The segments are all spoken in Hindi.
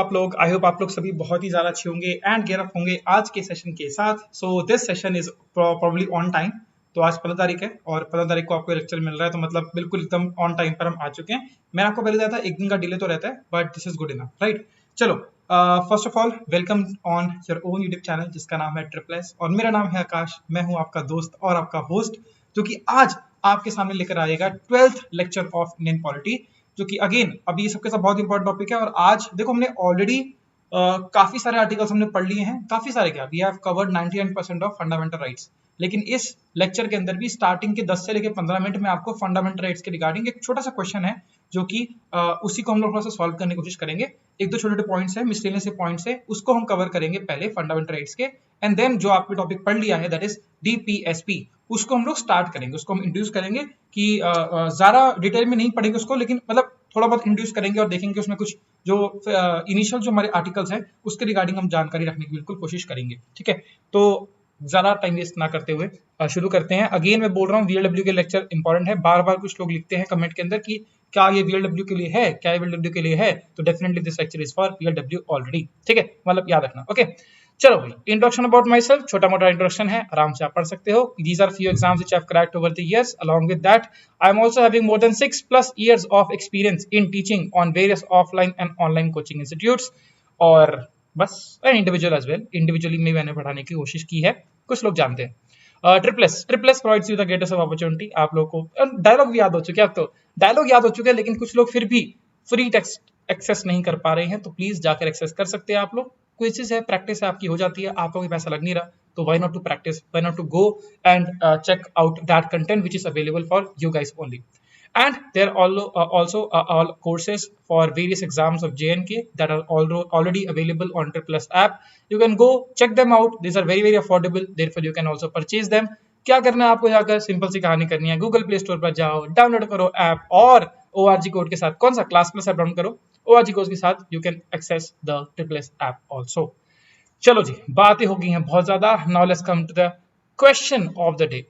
आप लोग आई होप आप लोग सभी बहुत ही ज़्यादा अच्छे होंगे एंड गेयर अप होंगे आज के सेशन के साथ। So this session is probably on time. तो आज 15 तारीख है और 15 तारीख को आपको लेक्चर मिल रहा है, तो मतलब बिल्कुल एकदम ऑन टाइम पर हम आ चुके हैं। मैंने आपको पहले बताया था एक दिन का डिले तो रहता है, but this is good enough, right. चलो, first of all welcome on your own YouTube channel जिसका नाम है ट्रिपल एस, और मेरा नाम है आकाश। मैं हूँ आपका दोस्त और आपका होस्ट, जो कि आज आपके सामने लेकर आएगा 12th lecture of Indian polity, जो कि अगेन अभी ये सबके साथ बहुत इंपॉर्टेंट टॉपिक है। और आज देखो हमने ऑलरेडी काफी सारे आर्टिकल्स हमने पढ़ लिए हैं, काफी सारे क्या, we have covered 99% of fundamental rights. लेकिन इस लेक्चर के अंदर भी स्टार्टिंग के 10 से लेकर 15 मिनट में आपको फंडामेंटल राइट्स के रिगार्डिंग एक छोटा सा क्वेश्चन है, जो कि उसी को हम लोग थोड़ा सा सॉल्व करने की कोशिश करेंगे। एक दो छोटे छोटे पॉइंट्स है, मिसलेनियस पॉइंट्स है, उसको हम कवर करेंगे पहले फंडामेंटल राइट्स के, एंड देन जो आपने टॉपिक पढ़ लिया है दैट इज डीपीएसपी, उसको हम लोग स्टार्ट करेंगे, उसको हम इंट्रोड्यूस करेंगे कि ज्यादा डिटेल में नहीं पढ़ेंगे उसको, लेकिन मतलब थोड़ा बहुत इंट्रोड्यूस करेंगे और देखेंगे उसमें कुछ जो इनिशियल जो हमारे आर्टिकल्स हैं उसके रिगार्डिंग हम जानकारी रखने की बिल्कुल कोशिश करेंगे, ठीक है। तो ज्यादा टाइम वेस्ट ना करते हुए शुरू करते हैं। अगेन मैं बोल रहा हूँ वीएलडब्ल्यू के लेक्चर इंपॉर्टेंट है। बार बार कुछ लोग लिखते हैं कमेंट के अंदर कि क्या ये वीएलडब्ल्यू के लिए है, क्या ये वीएलडब्ल्यू के लिए है, तो definitely this lecture is for VLW already, ठीक है, मतलब याद रखना, ओके। चलो भाई, इंट्रोडक्शन अबाउट माई सेल्फ, छोटा मोटा इंट्रोडक्शन है, आराम से आप पढ़ सकते हो। These are few exams which I have cracked over the years. Along with that I am also having more than 6+ years of experience in teaching on various offline and online coaching institutes. और बस इंडिविजुअल एज वेल, इंडिविजुअली में मैंने पढ़ाने की कोशिश की है, कुछ लोग जानते हैं। Triple S provides you the greatest of opportunity. आप लोग को डायलॉग भी याद हो चुके हैं, अब तो डायलॉग याद हो चुके हैं, लेकिन कुछ लोग फिर भी फ्री टेक्स्ट एक्सेस नहीं कर पा रहे हैं, तो प्लीज जाकर एक्सेस कर सकते हैं आप लोग। क्विज़ेस है, प्रैक्टिस है, आपकी हो जाती है, आप लोगों को पैसा लग नहीं रहा, तो why not to practice, why not to go and check out that content which is available for you guys only. And there are also all courses for various exams of JNK that are already available on Triple S app. You can go check them out. These are very very affordable. Therefore you can also purchase them. क्या करना है आपको, जाकर सिंपल सी कहानी करनी है, गूगल प्ले स्टोर पर जाओ, डाउनलोड करो ऐप, और ORG कोड के साथ, कौन सा, क्लास प्लस ऐप डाउनलोड करो, ORG कोड के साथ you can access the triple S app also. चलो जी, बातें हो गई हैं बहुत ज्यादा। Now let's come to the question of the day,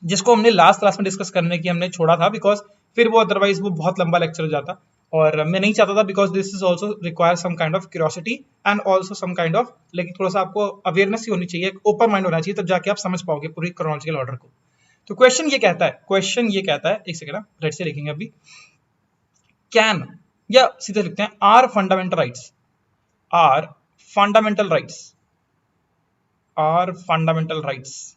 जिसको हमने लास्ट क्लास में डिस्कस करने की हमने छोड़ा था, बिकॉज फिर वो अदरवाइज वो बहुत लंबा लेक्चर हो जाता, और मैं नहीं चाहता था, because this is also require some kind of curiosity and also some kind of, लेकिन थोड़ा सा आपको अवेयरनेस ही होनी चाहिए, एक ओपन माइंड होना चाहिए, तब जाके आप समझ पाओगे पूरी क्रोनोलॉजिकल ऑर्डर को। तो क्वेश्चन ये कहता है, एक सेकंड राइट से लिखेंगे अभी, कैन, या सीधे लिखते हैं, are fundamental rights, are fundamental rights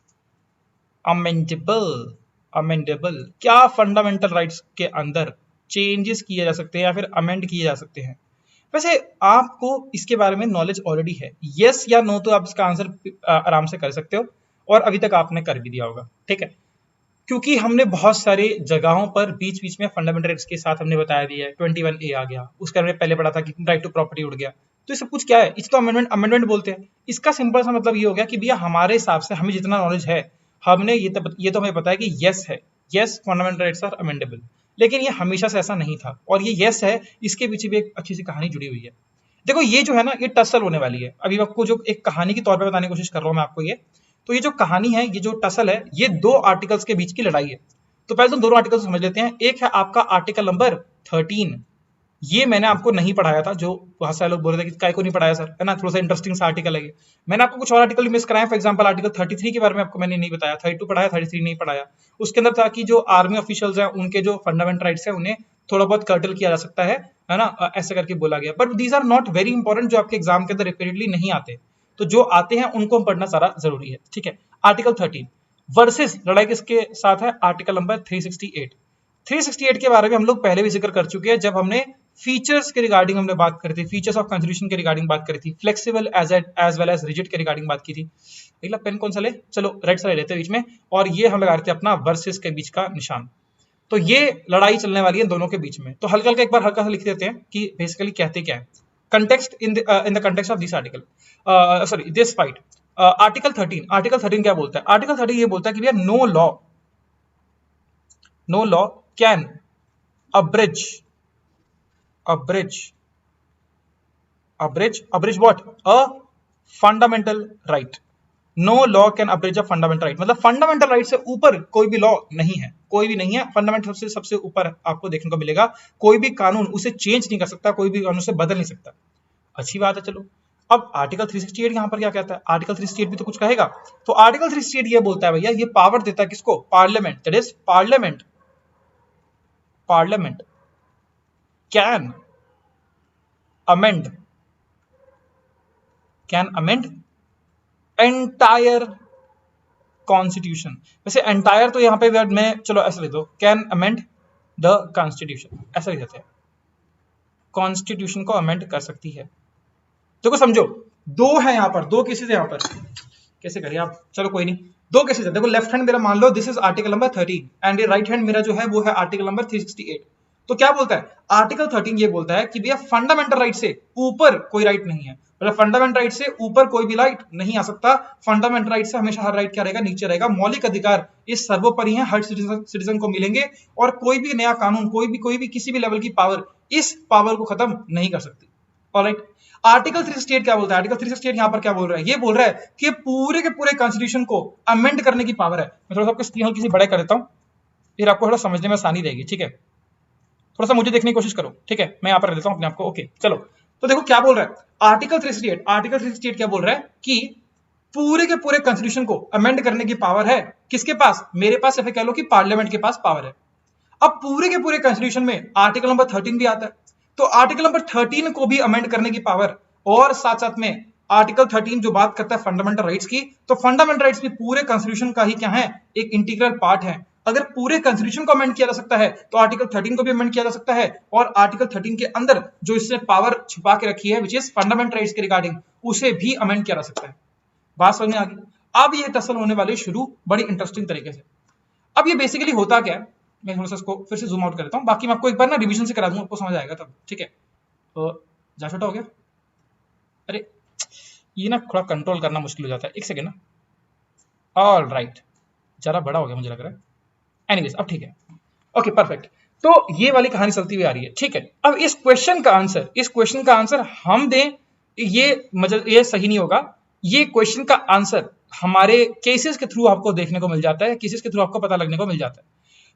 amendable, क्या फंडामेंटल राइट्स के अंदर चेंजेस किए जा सकते हैं या फिर अमेंड किए जा सकते हैं। वैसे आपको इसके बारे में नॉलेज ऑलरेडी है, यस या नो, तो आप इसका आंसर आराम से कर सकते हो, और अभी तक आपने कर भी दिया होगा, ठीक है, क्योंकि हमने बहुत सारे जगहों पर बीच बीच में फंडामेंटल राइट्स के साथ हमने बताया भी है। 21A आ गया, उसका हमने पहले पढ़ा था कि राइट टू प्रॉपर्टी उड़ गया। तो ये सब कुछ क्या है, इस तो अमेंडमेंट बोलते हैं। इसका सिंपल सा मतलब ये हो गया कि भैया हमारे हिसाब से हमें जितना नॉलेज है, हमने ये तो हमें पता है कि यस है, yes fundamental rights are amendable, लेकिन ये हमेशा से ऐसा नहीं था, और ये यस है, इसके पीछे भी एक अच्छी सी कहानी जुड़ी हुई है। देखो ये जो है ना, ये टसल होने वाली है, अभी आपको जो एक कहानी के तौर पर बताने की कोशिश कर रहा हूँ मैं आपको ये, तो ये जो कहानी है, ये जो टसल है, ये दो आर्टिकल्स के बीच की लड़ाई है। तो पहले तो दोनों आर्टिकल समझ लेते हैं। एक है आपका आर्टिकल नंबर 13, ये मैंने आपको नहीं पढ़ाया था, जो बहुत सारे लोग बोल रहे थे कि काय को नहीं पढ़ाया सर, है ना, थोड़ा सा इंटरेस्टिंग सा आर्टिकल है। मैंने आपको कुछ और आर्टिकल मिस कराया, फॉर एग्जांपल आर्टिकल 33 के बारे में आपको मैंने नहीं बताया, 32 पढ़ाया, 33 नहीं पढ़ाया। उसके अंदर था कि जो आर्मी ऑफिशियल्स हैं उनके जो फंडामेंटल राइट्स है उन्हें थोड़ा बहुत कर्टल किया जा सकता है ना, ऐसे करके बोला गया। But these are not very important, जो आपके एग्जाम के अंदर रिपीटेडली नहीं आते, तो जो आते हैं उनको हम पढ़ना सारा जरूरी है, ठीक है। आर्टिकल 13 वर्सेस लड़ाई किसके साथ है, आर्टिकल नंबर 368 के बारे में हम लोग पहले भी जिक्र कर चुके हैं, जब हमने फीचर्स के रिगार्डिंग हमने बात करी थी, फीचर्स ऑफ कॉन्स्टिट्यूशन के रिगार्डिंग बात करी थी, flexible as well as rigid के रिगार्डिंग बात की थी। अगला पेन कौन सा ले, चलो राइट साइड लेते हैं बीच में, और ये हम लगा रहे थे अपना वर्सेस के बीच का निशान। तो ये लड़ाई चलने वाली है दोनों के बीच में, तो हल्का हल्का एक बार हल्का सा लिख देते हैं कि बेसिकली कहते क्या है, context in the context of this article, sorry this fight. Article 13 क्या बोलता है, आर्टिकल 13 ये बोलता है कि भैया no law can abridge what, a fundamental right, no law can abridge a fundamental right, मतलब फंडामेंटल राइट से ऊपर कोई भी लॉ नहीं है, कोई भी नहीं है। फंडामेंटल से सबसे ऊपर आपको देखने को मिलेगा, कोई भी कानून उसे चेंज नहीं कर सकता, कोई भी कानून उसे बदल नहीं सकता। अच्छी बात है। चलो अब आर्टिकल 368 यहाँ पर क्या कहता है, आर्टिकल 368 भी तो कुछ कहेगा। तो आर्टिकल 368 ये बोलता है भैया, ये पावर देता है किसको, parliament, that is parliament can amend entire constitution. वैसे एंटायर तो यहाँ पे वर्ड में, चलो ऐसा लिख दो, कैन अमेंड द कॉन्स्टिट्यूशन, ऐसा लिख देते हैं, कॉन्स्टिट्यूशन को अमेंड कर सकती है। देखो समझो, दो है यहाँ पर, दो केसेस है यहाँ पर, कैसे करिए आप, चलो कोई नहीं, दो केसेस है। देखो लेफ्ट हैंड मेरा मान लो this is article number 13 and ये राइट हैंड मेरा जो है वो है आर्टिकल नंबर 368। तो क्या बोलता है आर्टिकल 13, ये बोलता है कि भैया फंडामेंटल राइट से ऊपर कोई राइट नहीं है, मतलब फंडामेंटल राइट से ऊपर कोई भी राइट नहीं आ सकता। फंडामेंटल राइट से हमेशा हर राइट क्या रहेगा, नीचे रहेगा। मौलिक अधिकार इस सर्वोपरि है, हर सिटीजन को मिलेंगे और कोई भी नया कानून, कोई भी किसी भी लेवल की पावर इस पावर को खत्म नहीं कर सकती। ऑलराइट, आर्टिकल 368 क्या बोलता है, आर्टिकल 368 यहां पर क्या बोल रहा है, ये बोल रहा है कि पूरे के पूरे कॉन्स्टिट्यूशन को अमेंड करने की पावर है। मैं थोड़ा सा आपको स्क्रीन हल्की सी बड़ा कर देता हूं, फिर आपको थोड़ा समझने में आसानी रहेगी, ठीक है। थोड़ा सा मुझे देखने की कोशिश करो, ठीक है, मैं यहां पर रख देता हूं अपने आप को। ओके चलो, तो देखो क्या बोल रहा है आर्टिकल 368 क्या बोल रहा है कि पूरे के पूरे कॉन्स्टिट्यूशन को अमेंड करने की पावर है किसके पास, मेरे पास, या फिर कह लो कि पार्लियामेंट के पास पावर है। अब पूरे के पूरे कॉन्स्टिट्यूशन में आर्टिकल नंबर 13 भी आता है, तो आर्टिकल नंबर 13 को भी अमेंड करने की पावर, और साथ साथ में आर्टिकल 13 जो बात करता है फंडामेंटल राइट्स की, तो फंडामेंटल राइट्स भी पूरे कॉन्स्टिट्यूशन का ही क्या है, एक इंटीग्रल पार्ट है। अगर पूरे कॉन्स्टिट्यूशन को अमेंड किया जा सकता है तो आर्टिकल 13 को भी अमेंड किया जा सकता है, और आर्टिकल 13 के अंदर जो इसने पावर छुपा के रखी है विच इज फंडामेंटल राइट्स के रिगार्डिंग, उसे भी अमेंड किया जा सकता है। बात समझ में आ गई। अब ये टसल होने वाले शुरू बड़ी इंटरेस्टिंग तरीके से। अब ये बेसिकली होता क्या है, मैं थोड़ा सा इसको फिर से जूम आउट कर देता हूं, बाकी मैं आपको एक बार ना रिवीजन से करा दूंगा, आपको समझ आएगा तब, ठीक है। तो जा छोटा हो गया, अरे ये ना थोड़ा कंट्रोल करना मुश्किल हो जाता है, एक सेकेंड ना। ऑल राइट, जरा बड़ा हो गया मुझे लग रहा है, एनीवेज अब ठीक है, ओके परफेक्ट। तो ये वाली कहानी चलती हुई आ रही है, ठीक है। अब इस क्वेश्चन का आंसर हम दें, ये सही नहीं होगा। ये क्वेश्चन का आंसर हमारे केसेस के थ्रू आपको देखने को मिल जाता है, केसेस के थ्रू आपको पता लगने को मिल जाता है।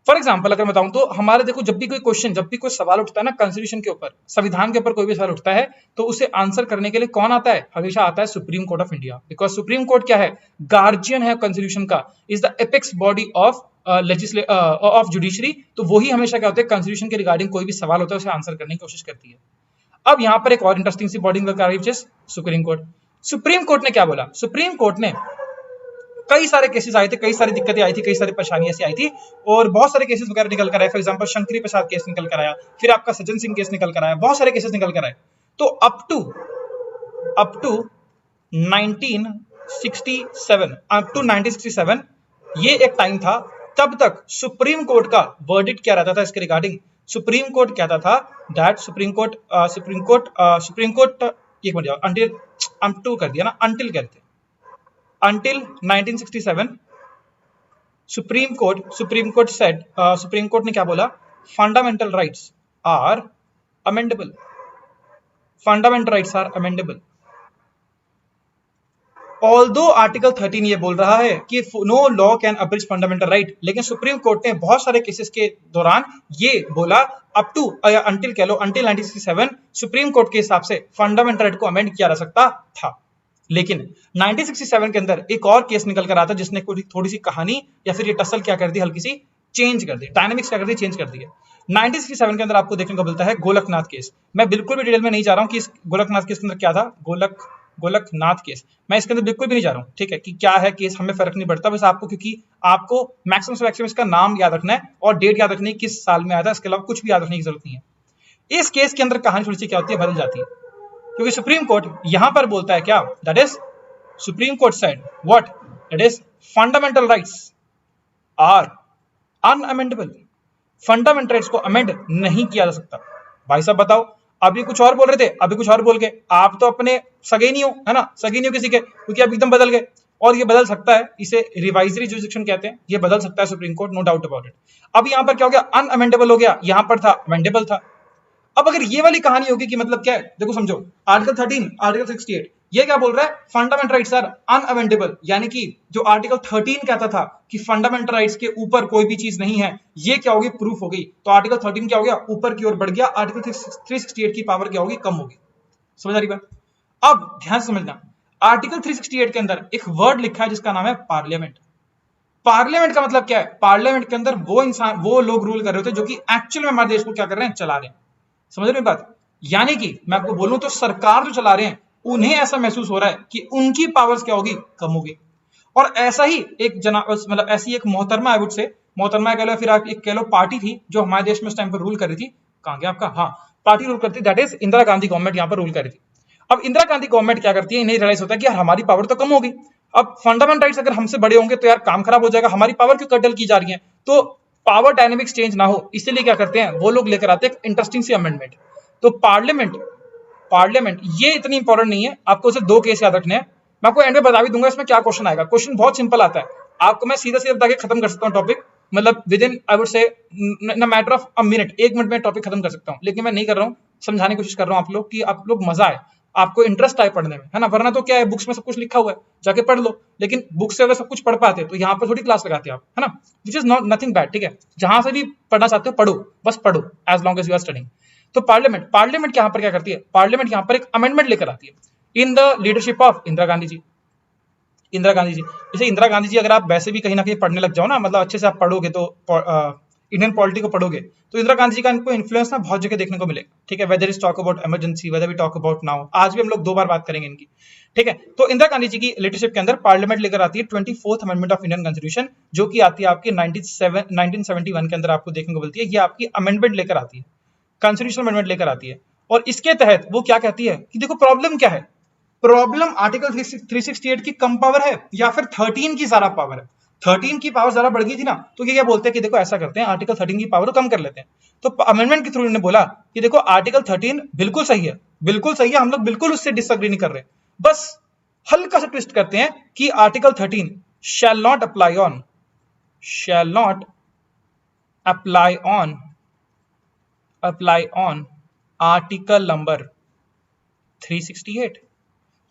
फॉर एग्जाम्पल अगर बताऊं तो हमारे देखो, जब भी कोई क्वेश्चन, जब भी कोई सवाल उठता है ना कॉन्स्टिट्यूशन के ऊपर, संविधान के ऊपर कोई भी सवाल उठता है, तो उसे आंसर करने के लिए कौन आता है, हमेशा आता है supreme court of India. Because supreme court क्या है, गार्जियन है कॉन्स्टिट्यूशन का, is the apex body of of judiciary. तो वही हमेशा क्या होता है, कॉन्स्टिट्यूशन के रिगार्डिंग कोई भी सवाल होता है उसे आंसर करने की कोशिश करती है। अब यहाँ पर एक और इंटरेस्टिंग सी बॉडी निकल कर आ रही है, सुप्रीम कोर्ट। सुप्रीम कोर्ट ने क्या बोला, सुप्रीम कोर्ट ने कई सारे केसेस आए थे, कई सारी दिक्कतें आई थी, कई सारी परेशानियां ऐसी आई थी, और बहुत सारे केसेस वगैरह निकल कर आए। For example Shankari Prasad case निकल कर आया, फिर आपका सज्जन सिंह केस निकल कर आया, बहुत सारे केसेस निकल कर आए। तो अप टू 1967 ये एक टाइम था, तब तक सुप्रीम कोर्ट का वर्डिक्ट क्या रहता था इसके रिगार्डिंग। सुप्रीम कोर्ट कहता था दैट सुप्रीम कोर्ट एक मिनट, अंटिल अप टू कर दिया ना, अंटिल कहते हैं, until 1967 supreme court said, supreme court ने क्या बोला, fundamental rights are amendable, fundamental rights are amendable. Although article 13 ये बोल रहा है कि no law can abridge fundamental right, लेकिन सुप्रीम कोर्ट ने बहुत सारे केसेस के दौरान ये बोला अप टू या अंटिल कह लो, अंटिल 1967 सुप्रीम कोर्ट के हिसाब से फंडामेंटल राइट को अमेंड किया जा सकता था। लेकिन 1967 के अंदर एक और केस निकल कर आता जिसने थोड़ी सी कहानी या फिर ये टसल क्या कर दी, हल्की सी चेंज कर दी, डायनामिक्स क्या कर दी, चेंज कर दी है। 1967 के अंदर आपको देखने को मिलता है गोलकनाथ केस। मैं बिल्कुल भी डिटेल में नहीं जा रहा हूं कि इस गोलकनाथ केस के अंदर क्या था, गोलकनाथ केस मैं इसके अंदर बिल्कुल भी नहीं जा रहा हूं, ठीक है, कि क्या है केस, हमें फर्क नहीं पड़ता, बस आपको, क्योंकि आपको मैक्सिमम से मैक्सिमम इसका नाम याद रखना है और डेट याद रखनी है, किस साल में आया था, इसके अलावा कुछ भी याद रखने की जरूरत नहीं है। इस केस के अंदर कहानी थोड़ी सी क्या होती है, बदल जाती है, क्योंकि सुप्रीम कोर्ट यहां पर बोलता है क्या, that is supreme court said what, that is fundamental rights are unamendable, fundamental rights को अमेंड नहीं किया जा सकता। भाई साहब बताओ, अभी कुछ और बोल रहे थे, अभी कुछ और बोल गए, आप तो अपने सगे नहीं हो, है ना, सगे नहीं हो किसी के, क्योंकि आप एकदम बदल गए। और ये बदल सकता है, इसे रिवाइजरी जुरिडिक्शन कहते हैं, ये बदल सकता है supreme court, no doubt about it. अब यहां पर क्या हो गया, अनअमेंडेबल हो गया, यहां पर था अमेंडेबल था। अब अगर ये वाली कहानी होगी कि मतलब क्या है, देखो समझो, आर्टिकल 13, आर्टिकल 68 ये क्या बोल रहा है, फंडामेंटल राइट्स आर अनअमेंडेबल, यानी कि जो आर्टिकल 13 कहता था कि फंडामेंटल राइट्स के ऊपर कोई भी चीज नहीं है, ये क्या होगी, प्रूफ हो गई। तो आर्टिकल 13 क्या हो गया, ऊपर की ओर बढ़ गया, आर्टिकल 368 की पावर क्या होगी, कम होगी। समझ आ रही बात? अब ध्यान से समझना, आर्टिकल 368 के अंदर एक वर्ड लिखा है जिसका नाम है पार्लियामेंट। पार्लियामेंट का मतलब क्या है, पार्लियामेंट के अंदर वो लोग रूल कर रहे होते हैं जो कि एक्चुअल में हमारे देश को क्या कर रहे हैं, चला रहे हैं। समझ रहे हैं बात? यानी कि मैं आपको बोलूं तो सरकार जो चला रहे हैं उन्हें ऐसा महसूस हो रहा है कि उनकी पावर्स क्या होगी, कम होगी। और ऐसा ही एक मतलब ऐसी एक मोहतरमा, आई वुड से मोहतरमा कह लो, फिर आप एक कह लो पार्टी थी जो हमारे देश में उस टाइम पर रूल कर रही थी। कहां गया आपका, हाँ, पार्टी रूल करती, that is Indira Gandhi government यहाँ पर रूल कर रही थी। अब इंदिरा गांधी गवर्नमेंट क्या करती है, इन्हें रियलाइज होता है कि यार हमारी पावर तो कम होगी, अब फंडामेंटल राइट्स अगर हमसे बड़े होंगे तो यार काम खराब हो जाएगा, हमारी पावर क्यों कटल की जा रही है। तो पावर डायनेमिक्स चेंज ना हो इसलिए क्या करते हैं वो लोग, लेकर आते हैं इंटरेस्टिंग सी अमेंडमेंट। तो पार्लियामेंट, ये इतनी इंपॉर्टेंट नहीं है, आपको सिर्फ 2 केस याद रखने हैं। मैं आपको एंड में बता भी दूंगा इसमें क्या क्वेश्चन आएगा। क्वेश्चन बहुत सिंपल आता है, आपको मैं सीधा सीधा बता के खत्म कर सकता हूँ टॉपिक, मतलब with in I would say in matter of a minute, 1 minute में टॉपिक खत्म कर सकता हूँ, लेकिन मैं नहीं कर रहा हूँ, समझाने की कोशिश कर रहा हूँ आप लोग कि आप लोग मजा आए, आपको इंटरेस्ट आए पढ़ने में, है ना। वरना तो क्या है, बुक्स में सब कुछ लिखा हुआ है, जाके पढ़ लो, लेकिन बुक से अगर सब कुछ पढ़ पाते तो यहाँ पर थोड़ी क्लास लगाते आप, है ना, which is not nothing bad, ठीक है। जहां से भी पढ़ना चाहते हो पढ़ो, बस पढ़ो, as long as you are studying. तो पार्लियामेंट यहाँ पर क्या करती है, पार्लियामेंट यहाँ पर एक अमेंडमेंट लेकर आती है in the leadership of Indira Gandhi ji. जैसे इंदिरा गांधी जी, अगर आप वैसे भी कहीं ना कहीं पढ़ने लग जाओ ना, मतलब अच्छे से आप पढ़ोगे तो इंडियन पॉलिटी को पढ़ोगे तो इंदिरा गांधी जी का इनको इन्फ्लुएंस ना बहुत जगह देखने को मिलेगा, ठीक है। Whether is talk about emergency, whether we talk about now, आज भी हम लोग 2 बार बात करेंगे इनकी, ठीक है। तो इंदिरा गांधी जी की लीडरशिप के अंदर पार्लियामेंट लेकर आती है 24th amendment of Indian constitution, जो कि आती है आपकी 1971 के अंदर आपको देखने को मिलती है। ये आपकी अमेंडमेंट लेकर आती है, कॉन्स्टिट्यूशनल अमेंडमेंट लेकर आती है। और इसके तहत वो क्या कहती है कि देखो प्रॉब्लम क्या है, प्रॉब्लम आर्टिकल 368 की कम पावर है या फिर 13 की ज्यादा पावर है। 13 की पावर ज्यादा बढ़ गई थी ना, तो ये क्या बोलते हैं कि देखो ऐसा करते हैं, आर्टिकल 13 की पावर कम कर लेते हैं। तो अमेंडमेंट के थ्रू इन्होंने बोला कि देखो आर्टिकल 13 बिल्कुल सही है, बिल्कुल सही है, हम लोग बिल्कुल उससे डिसएग्री नहीं कर रहे, बस हल्का सा ट्विस्ट करते हैं कि article 13 shall not apply on article number 368।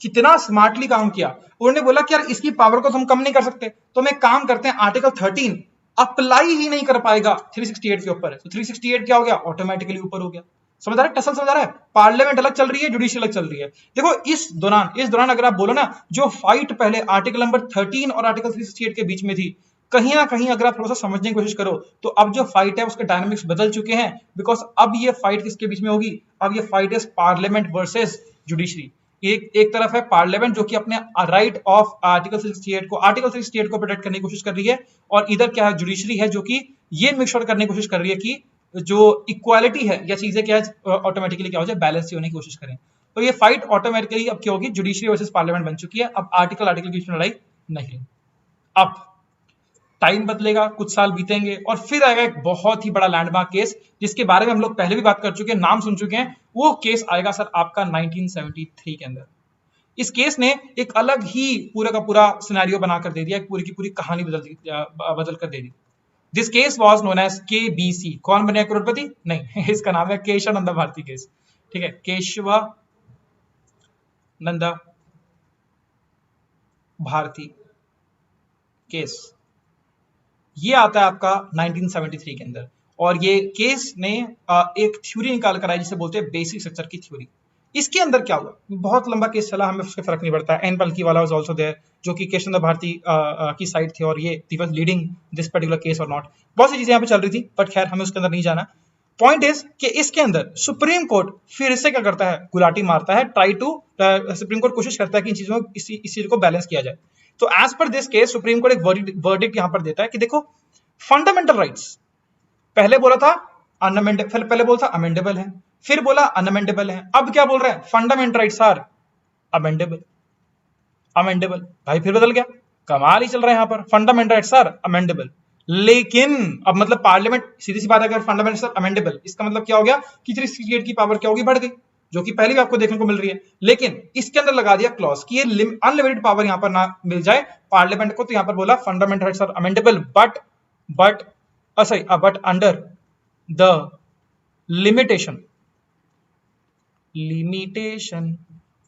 कितना स्मार्टली काम किया उन्होंने, बोला कि यार इसकी पावर को तो हम कम नहीं कर सकते, तो हम एक काम करते हैं, आर्टिकल 13 अप्लाई ही नहीं कर पाएगा 368 के ऊपर, तो 368 क्या हो गया, ऑटोमेटिकली ऊपर हो गया। समझ आ रहा है, टसल समझ आ रहा है। पार्लियामेंट अलग चल रही है, जुडिशियल अलग चल रही है। देखो इस दौरान अगर आप बोलो ना, जो फाइट पहले आर्टिकल नंबर 13 और आर्टिकल 368 के बीच में थी, कहीं ना कहीं अगर आप थोड़ा सा समझने की कोशिश करो तो अब जो फाइट है उसके डायनामिक्स बदल चुके हैं, बिकॉज अब ये फाइट किसके बीच में होगी, अब ये fight is parliament versus judiciary. एक तरफ है पार्लियामेंट जो कि अपने राइट ऑफ आर्टिकल 368 को प्रोटेक्ट करने की कोशिश कर रही है, और इधर क्या है, जुडिशरी है जो कि ये मेक श्योर करने की कोशिश कर रही है कि जो इक्वालिटी है या चीजें क्या है ऑटोमेटिकली क्या हो जाए, बैलेंस होने की कोशिश करें। तो ये फाइट ऑटोमेटिकली अब क्या होगी, जुडिशरी वर्सेस पार्लियामेंट बन चुकी है, अब आर्टिकल के बीच में लड़ाई नहीं। अब टाइम बदलेगा, कुछ साल बीतेंगे और फिर आएगा एक बहुत ही बड़ा लैंडमार्क केस जिसके बारे में हम लोग पहले भी बात कर चुके हैं, नाम सुन चुके हैं। वो केस आएगा सर आपका 1973 के अंदर। इस केस ने एक अलग ही पूरा का पूरा सिनेरियो बनाकर दे दिया, एक पूरी की पूरी कहानी बदल कर दे दी। This case was known as KBC। कौन बने करोड़पति, नहीं इसका नाम है केशवानंद भारती केस, ठीक है, केशवानंद भारती केस। ये आता है आपका 1973 के अंदर, और ये केस ने एक थ्योरी निकाल कर आई जिसे बोलते हैं बेसिक स्ट्रक्चर की थ्योरी। इसके अंदर क्या हुआ, बहुत लंबा केस चला, हमें उससे फर्क नहीं पड़ता है। एन पलकी वाला वाज आल्सो देयर, जो कि केशवानंद भारती की साइड थे, और ये he was leading this particular case और नॉट। बहुत सी चीजें यहाँ पे चल रही थी, बट खैर हमें उसके अंदर नहीं जाना। पॉइंट इज कि इसके अंदर सुप्रीम कोर्ट फिर से क्या करता है, गुलाटी मारता है, सुप्रीम कोर्ट कोशिश करता है कि इन चीजों इस चीज को बैलेंस किया जाए। तो as per this case supreme court एक वर्डिक्ट यहां पर देता है कि देखो फंडामेंटल राइट्स पहले बोला था पहले बोला था अमेंडेबल है, फिर बोला अनअमेंडेबल है, अब क्या बोल रहे हैं, फंडामेंटल राइट्स आर अमेंडेबल। भाई फिर बदल गया, कमाल ही चल रहा है यहाँ पर, फंडामेंटल राइट्स आर अमेंडेबल। लेकिन अब मतलब पार्लियामेंट, सीधी सी बात है, अगर फंडामेंटल आर अमेंडेबल इसका मतलब क्या हो गया कि 368 की पावर क्या होगी, बढ़ गई, जो कि पहले भी आपको देखने को मिल रही है। लेकिन इसके अंदर लगा दिया क्लॉज कि ये अनलिमिटेड पावर यहां पर ना मिल जाए पार्लियामेंट को, तो यहां पर बोला fundamental rights are amendable but under the limitation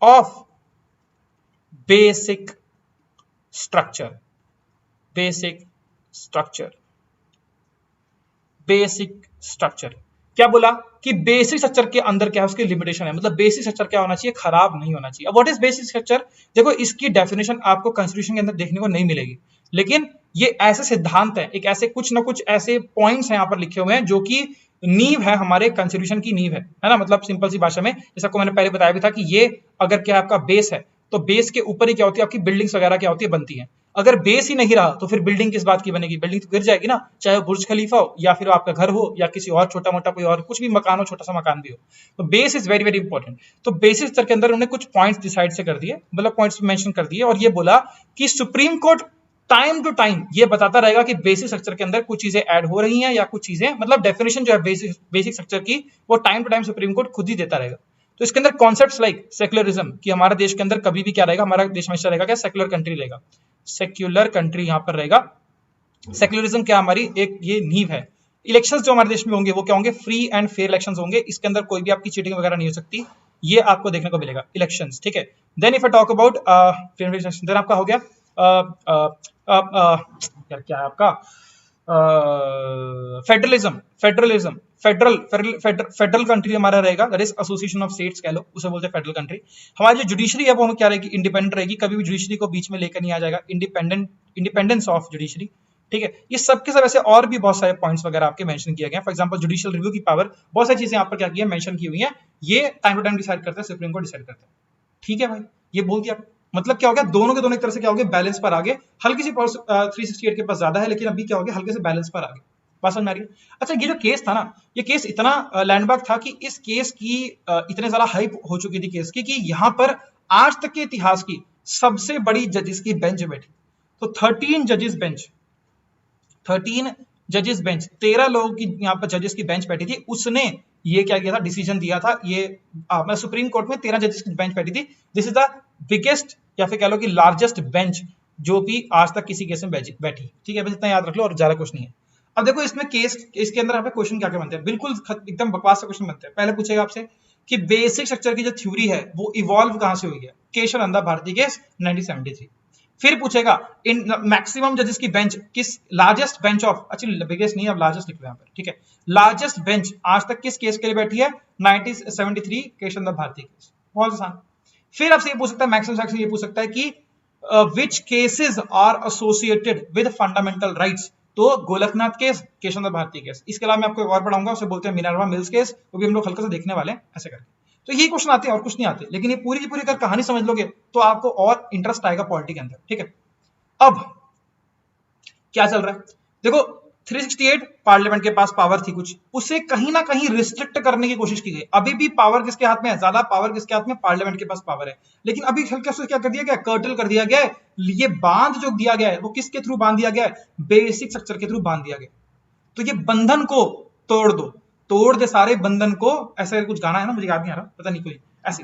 of basic structure, basic structure, basic structure. क्या बोला कि बेसिक स्ट्रक्चर के अंदर क्या है, उसकी लिमिटेशन है, मतलब बेसिक स्ट्रक्चर क्या होना चाहिए, खराब नहीं होना चाहिए। अब व्हाट इज बेसिक स्ट्रक्चर, देखो इसकी डेफिनेशन आपको कॉन्स्टिट्यूशन के अंदर देखने को नहीं मिलेगी, लेकिन ये ऐसे सिद्धांत है, एक ऐसे कुछ ना कुछ ऐसे पॉइंट्स हैं यहाँ पर लिखे हुए हैं जो कि नींव है, हमारे कॉन्स्टिट्यूशन की नींव है ना। मतलब सिंपल सी भाषा में, जैसा को मैंने पहले बताया भी था कि ये अगर क्या आपका बेस है, तो बेस के ऊपर ही क्या होती है आपकी बिल्डिंग्स वगैरह क्या होती है, बनती है। अगर बेस ही नहीं रहा तो फिर बिल्डिंग किस बात की बनेगी, बिल्डिंग तो गिर जाएगी ना, चाहे वो बुर्ज खलीफा हो या फिर आपका घर हो या किसी और छोटा मोटा कोई और कुछ भी मकान हो, छोटा सा मकान भी हो। तो base is very very important. तो बेसिस स्तर के अंदर उन्होंने कुछ पॉइंट्स डिसाइड से कर दिए, मतलब पॉइंट्स मेंशन कर दिए, और ये बोला कि supreme court time to time ये बताता रहेगा कि बेसिक स्ट्रक्चर के अंदर कुछ चीजें ऐड हो रही हैं या कुछ चीजें, मतलब डेफिनेशन जो है बेसिक स्ट्रक्चर की, वो time to time supreme court खुद ही देता रहेगा। तो इसके अंदर कॉन्सेप्ट्स लाइक सेक्युलरिज्म, कि हमारा देश के अंदर कभी भी क्या रहेगा, हमारा देश हमेशा रहेगा क्या, सेक्युलर कंट्री रहेगा, सेक्युलर कंट्री यहां पर रहेगा। सेक्युलरिज्म क्या हमारी एक ये नींव है। इलेक्शंस जो हमारे देश में होंगे वो क्या होंगे, फ्री एंड फेयर इलेक्शंस होंगे, इसके अंदर कोई भी आपकी चीटिंग वगैरह नहीं हो सकती, ये आपको देखने को मिलेगा इलेक्शंस, ठीक है। Then if I talk about then आपका हो गया यार क्या है आपका फेडरलिज्म, फेडरलिज्म, फेडरल कंट्री हमारा रहेगा, that is association of states कह लो, उसे बोलते हैं फेडरल कंट्री। हमारी जो जुडिशरी है वो हम क्या रहेगी, इंडिपेंडेंट रहेगी, कभी भी जुडिशरी को बीच में लेकर नहीं आ जाएगा, इंडिपेंडेंस ऑफ जुडिशरी, ठीक है। ये सब के सब ऐसे और भी बहुत सारे पॉइंट्स वगैरह आपके मेंशन किए गए, फॉर एग्जांपल जुडिशियल रिव्यू की पावर, बहुत सारी चीजें यहाँ पर क्या की है, मेंशन की हुई है, ये टाइम टू टाइम डिसाइड करता है, सुप्रीम कोर्ट डिसाइड करता है, ठीक है भाई। ये बोल दिया, मतलब क्या हो गया, दोनों के दोनों एक तरह से क्या हो गया, बैलेंस पर आ गए। हल्की सी 368 के पास ज्यादा है, लेकिन अभी क्या हो गया, हल्के से बैलेंस पर आ गए, बात समझ में आ रही है। अच्छा, ये जो केस था ना, ये केस इतना लैंडमार्क था कि इस केस की इतने ज्यादा हाइप हो चुकी थी केस की, कि यहाँ पर आज तक के इतिहास की सबसे बड़ी जजेस की बेंच बैठी। तो 13 जजेस बेंच, 13 जजेस बेंच, 13 लोगों की यहाँ पर जजेस की बेंच बैठी थी। उसने ये क्या किया था, डिसीजन दिया था, ये सुप्रीम कोर्ट में 13 जजेस की बेंच बैठी थी। दिस इज द बिगेस्ट या फिर कह लो कि लार्जेस्ट बेंच जो भी आज तक किसी केस में बैठी, ठीक है। बस इतना याद रख लो और ज्यादा कुछ नहीं है। अब देखो इसमें केस, इसके अंदर आपके क्वेश्चन क्या क्या बनते हैं, बिल्कुल एकदम बकवास से क्वेश्चन बनते हैं। पहले पूछेगा आपसे कि बेसिक स्ट्रक्चर की जो थ्योरी है वो इवॉल्व कहां से हुई है, केशवानंद भारती केस 1973। फिर पूछेगा इन मैक्सिमम जजेस की बेंच किस, largest bench of, actually biggest नहीं, अब लार्जेस्ट लिख लो यहाँ पर, ठीक है। लार्जेस्ट बेंच आज तक किस केस के लिए बैठी है, 1973 केशवानंद भारती केस, बहुत आसान। फिर आपसे ये पूछ सकता है, मैक्सिमम सेक्शन ये पूछ सकता है कि which cases are associated with fundamental rights, तो गोलकनाथ केस, केशवानंद भारती केस। इसके अलावा मैं आपको एक और पढ़ाऊंगा, उसे बोलते हैं मिनर्वा मिल्स केस, वो भी हम लोग हल्का सा देखने वाले हैं ऐसे करके। तो यही क्वेश्चन आते हैं और कुछ नहीं आते, लेकिन ये पूरी की पूरी अगर कहानी समझ लोगे तो आपको और इंटरेस्ट आएगा पॉलिटी के अंदर, ठीक है। अब क्या चल रहा है, देखो 368 पार्लियामेंट के पास पावर थी कुछ, उसे कहीं ना कहीं रिस्ट्रिक्ट करने की कोशिश की गई। अभी भी पावर किसके हाथ में है, ज्यादा पावर किसके हाथ में, पार्लियामेंट के पास पावर है, लेकिन अभी हल्का सा क्या कर दिया गया, कर्टल कर दिया गया है। ये बांध जो दिया गया है वो किसके थ्रू बांध दिया गया है, बेसिक स्ट्रक्चर के थ्रू बांध दिया गया। तो ये बंधन को तोड़ दो, तोड़ दे सारे बंधन को, ऐसा कुछ गाना है ना, मुझे याद नहीं आ रहा, पता नहीं कोई ऐसे।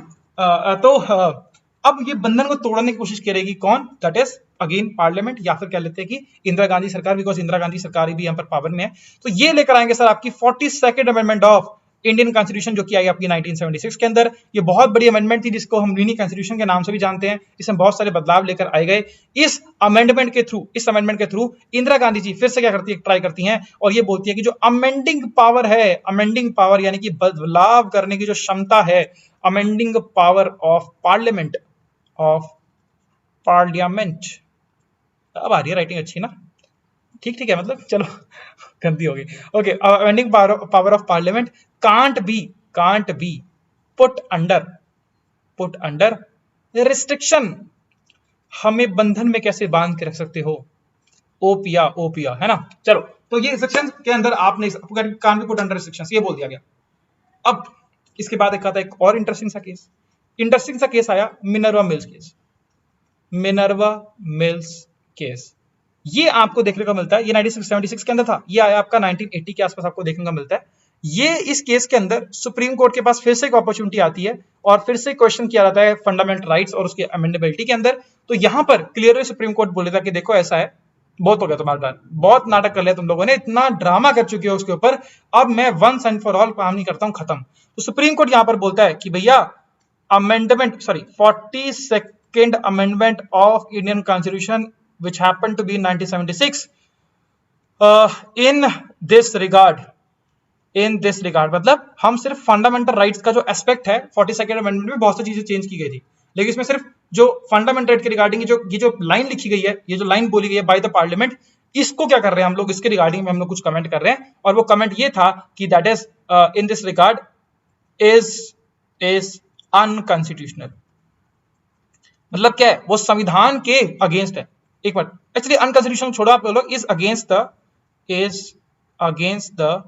अब ये बंधन को तोड़ने की कोशिश करेगी कौन, दैट इज अगेन पार्लियामेंट, या फिर कह लेते हैं कि इंदिरा गांधी सरकार, बिकॉज इंदिरा गांधी सरकार भी यहाँ पर पावर में है। तो ये लेकर आएंगे सर आपकी 42nd amendment of Indian constitution, जो कि आई आपकी 1976 के अंदर। ये बहुत बड़ी अमेंडमेंट थी जिसको हम मिनी कॉन्स्टिट्यूशन के नाम से भी जानते हैं। इसमें बहुत सारे बदलाव लेकर आए गए। इस अमेंडमेंट के थ्रू इंदिरा गांधी जी फिर से क्या करती है, ट्राई करती हैं, और ये बोलती है कि जो अमेंडिंग पावर है, अमेंडिंग पावर यानी कि बदलाव करने की जो क्षमता है, अमेंडिंग पावर ऑफ पार्लियामेंट, अब आ रही है राइटिंग अच्छी ना, ठीक है, मतलब चलो गंदी होगी, okay. Amending power of parliament can't be put under restriction. हमें बंधन में कैसे बांध के रख सकते हो, ओपिया है ना। चलो, तो ये सेक्शन के अंदर आपने can't be put under restrictions ये बोल दिया गया। अब इसके बाद एक आता है एक और इंटरेस्टिंग सा केस आया, मिनर्वा मिल्स केस। ये आपको देखने को मिलता है, ये 1976 के अंदर था, ये आया आपका 1980 के आसपास आपको देखने को मिलता है। ये इस केस के अंदर सुप्रीम कोर्ट के पास फिर से एक अपॉर्चुनिटी आती है और फिर से क्वेश्चन किया जाता है फंडामेंटल राइट्स और उसकी अमेंडेबिलिटी के अंदर। तो यहां पर क्लियरली सुप्रीम कोर्ट बोल देता कि देखो ऐसा है, बहुत हो गया तुम्हारा, बहुत नाटक कर लिया तुम लोगों ने, इतना ड्रामा कर चुके हो उसके ऊपर, अब मैं वंस एंड फॉर ऑल काम नहीं करता हूं, खत्म। तो सुप्रीम कोर्ट यहां पर बोलता है कि भैया amendment 42nd second amendment of Indian Constitution which happened to be in 1976 in this regard मतलब हम सिर्फ फंडामेंटल राइट्स का जो एस्पेक्ट है 42nd अमेंडमेंट में बहुत सी चीजें चेंज की गई थी, लेकिन इसमें सिर्फ जो फंडामेंटल राइट के रिगार्डिंग ये जो लाइन लिखी गई है, ये जो लाइन बोली गई है बाय द पार्लियामेंट, इसको क्या कर रहे हैं हम लोग, इसके रिगार्डिंग में हम लोग कुछ कमेंट कर रहे हैं। और वो कमेंट ये था कि that is in this regard is unconstitutional. मतलब क्या है, वो संविधान के अगेंस्ट है। एक बार एक्चुअली अनकॉन्स्टिट्यूशनल छोड़ो आप लोग, is against the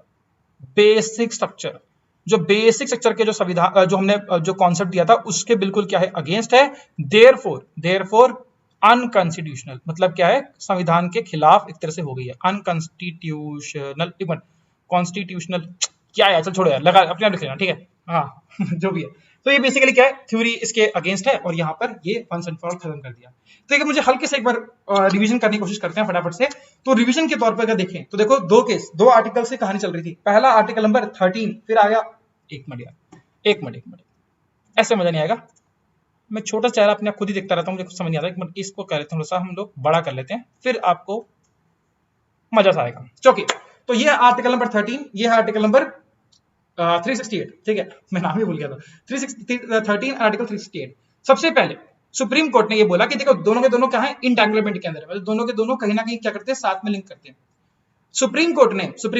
basic structure, जो बेसिक स्ट्रक्चर के जो संविधान जो हमने जो कॉन्सेप्ट दिया था उसके बिल्कुल क्या है, अगेंस्ट है। देयरफॉर अनकॉन्स्टिट्यूशनल मतलब क्या है, संविधान के खिलाफ एक तरह से हो गई है। अनकॉन्स्टिट्यूशनल, एक मिनट, कॉन्स्टिट्यूशनल क्या है, चल छोड़ो यार, लगा अपने आप लिख लेना, ठीक है, हाँ जो भी है। तो ये बेसिकली क्या है, थ्योरी इसके अगेंस्ट है और यहाँ पर ये वंस एंड फॉर ऑल खत्म कर दिया। तो एक मुझे हल्के से एक बार रिवीजन करने की कोशिश करते हैं फटाफट से। तो रिवीजन के तौर पर अगर देखें तो देखो दो आर्टिकल से कहानी चल रही थी। पहला आर्टिकल नंबर 13, फिर आया एक मिनट ऐसे मजा नहीं आएगा, मैं छोटा चेहरा अपने खुद ही देखता रहता हूँ, मुझे कुछ समझ नहीं आता। एक मिनट इसको कर लेते हैं, थोड़ा सा हम लोग बड़ा कर लेते हैं, फिर आपको मजा सा आएगा। चौकी तो ये आर्टिकल नंबर 13, ये है आर्टिकल नंबर 368, ठीक है, मैं नाम ही भूल गया था। 13 आर्टिकल 368। सबसे पहले सुप्रीम कोर्ट ने ये बोला कि देखो दोनों के दोनों क्या है, इंटैंगलमेंट के अंदर है, मतलब दोनों के दोनों कहीं ना कहीं क्या करते हैं, साथ में लिंक करते हैं। सुप्रीम कोर्ट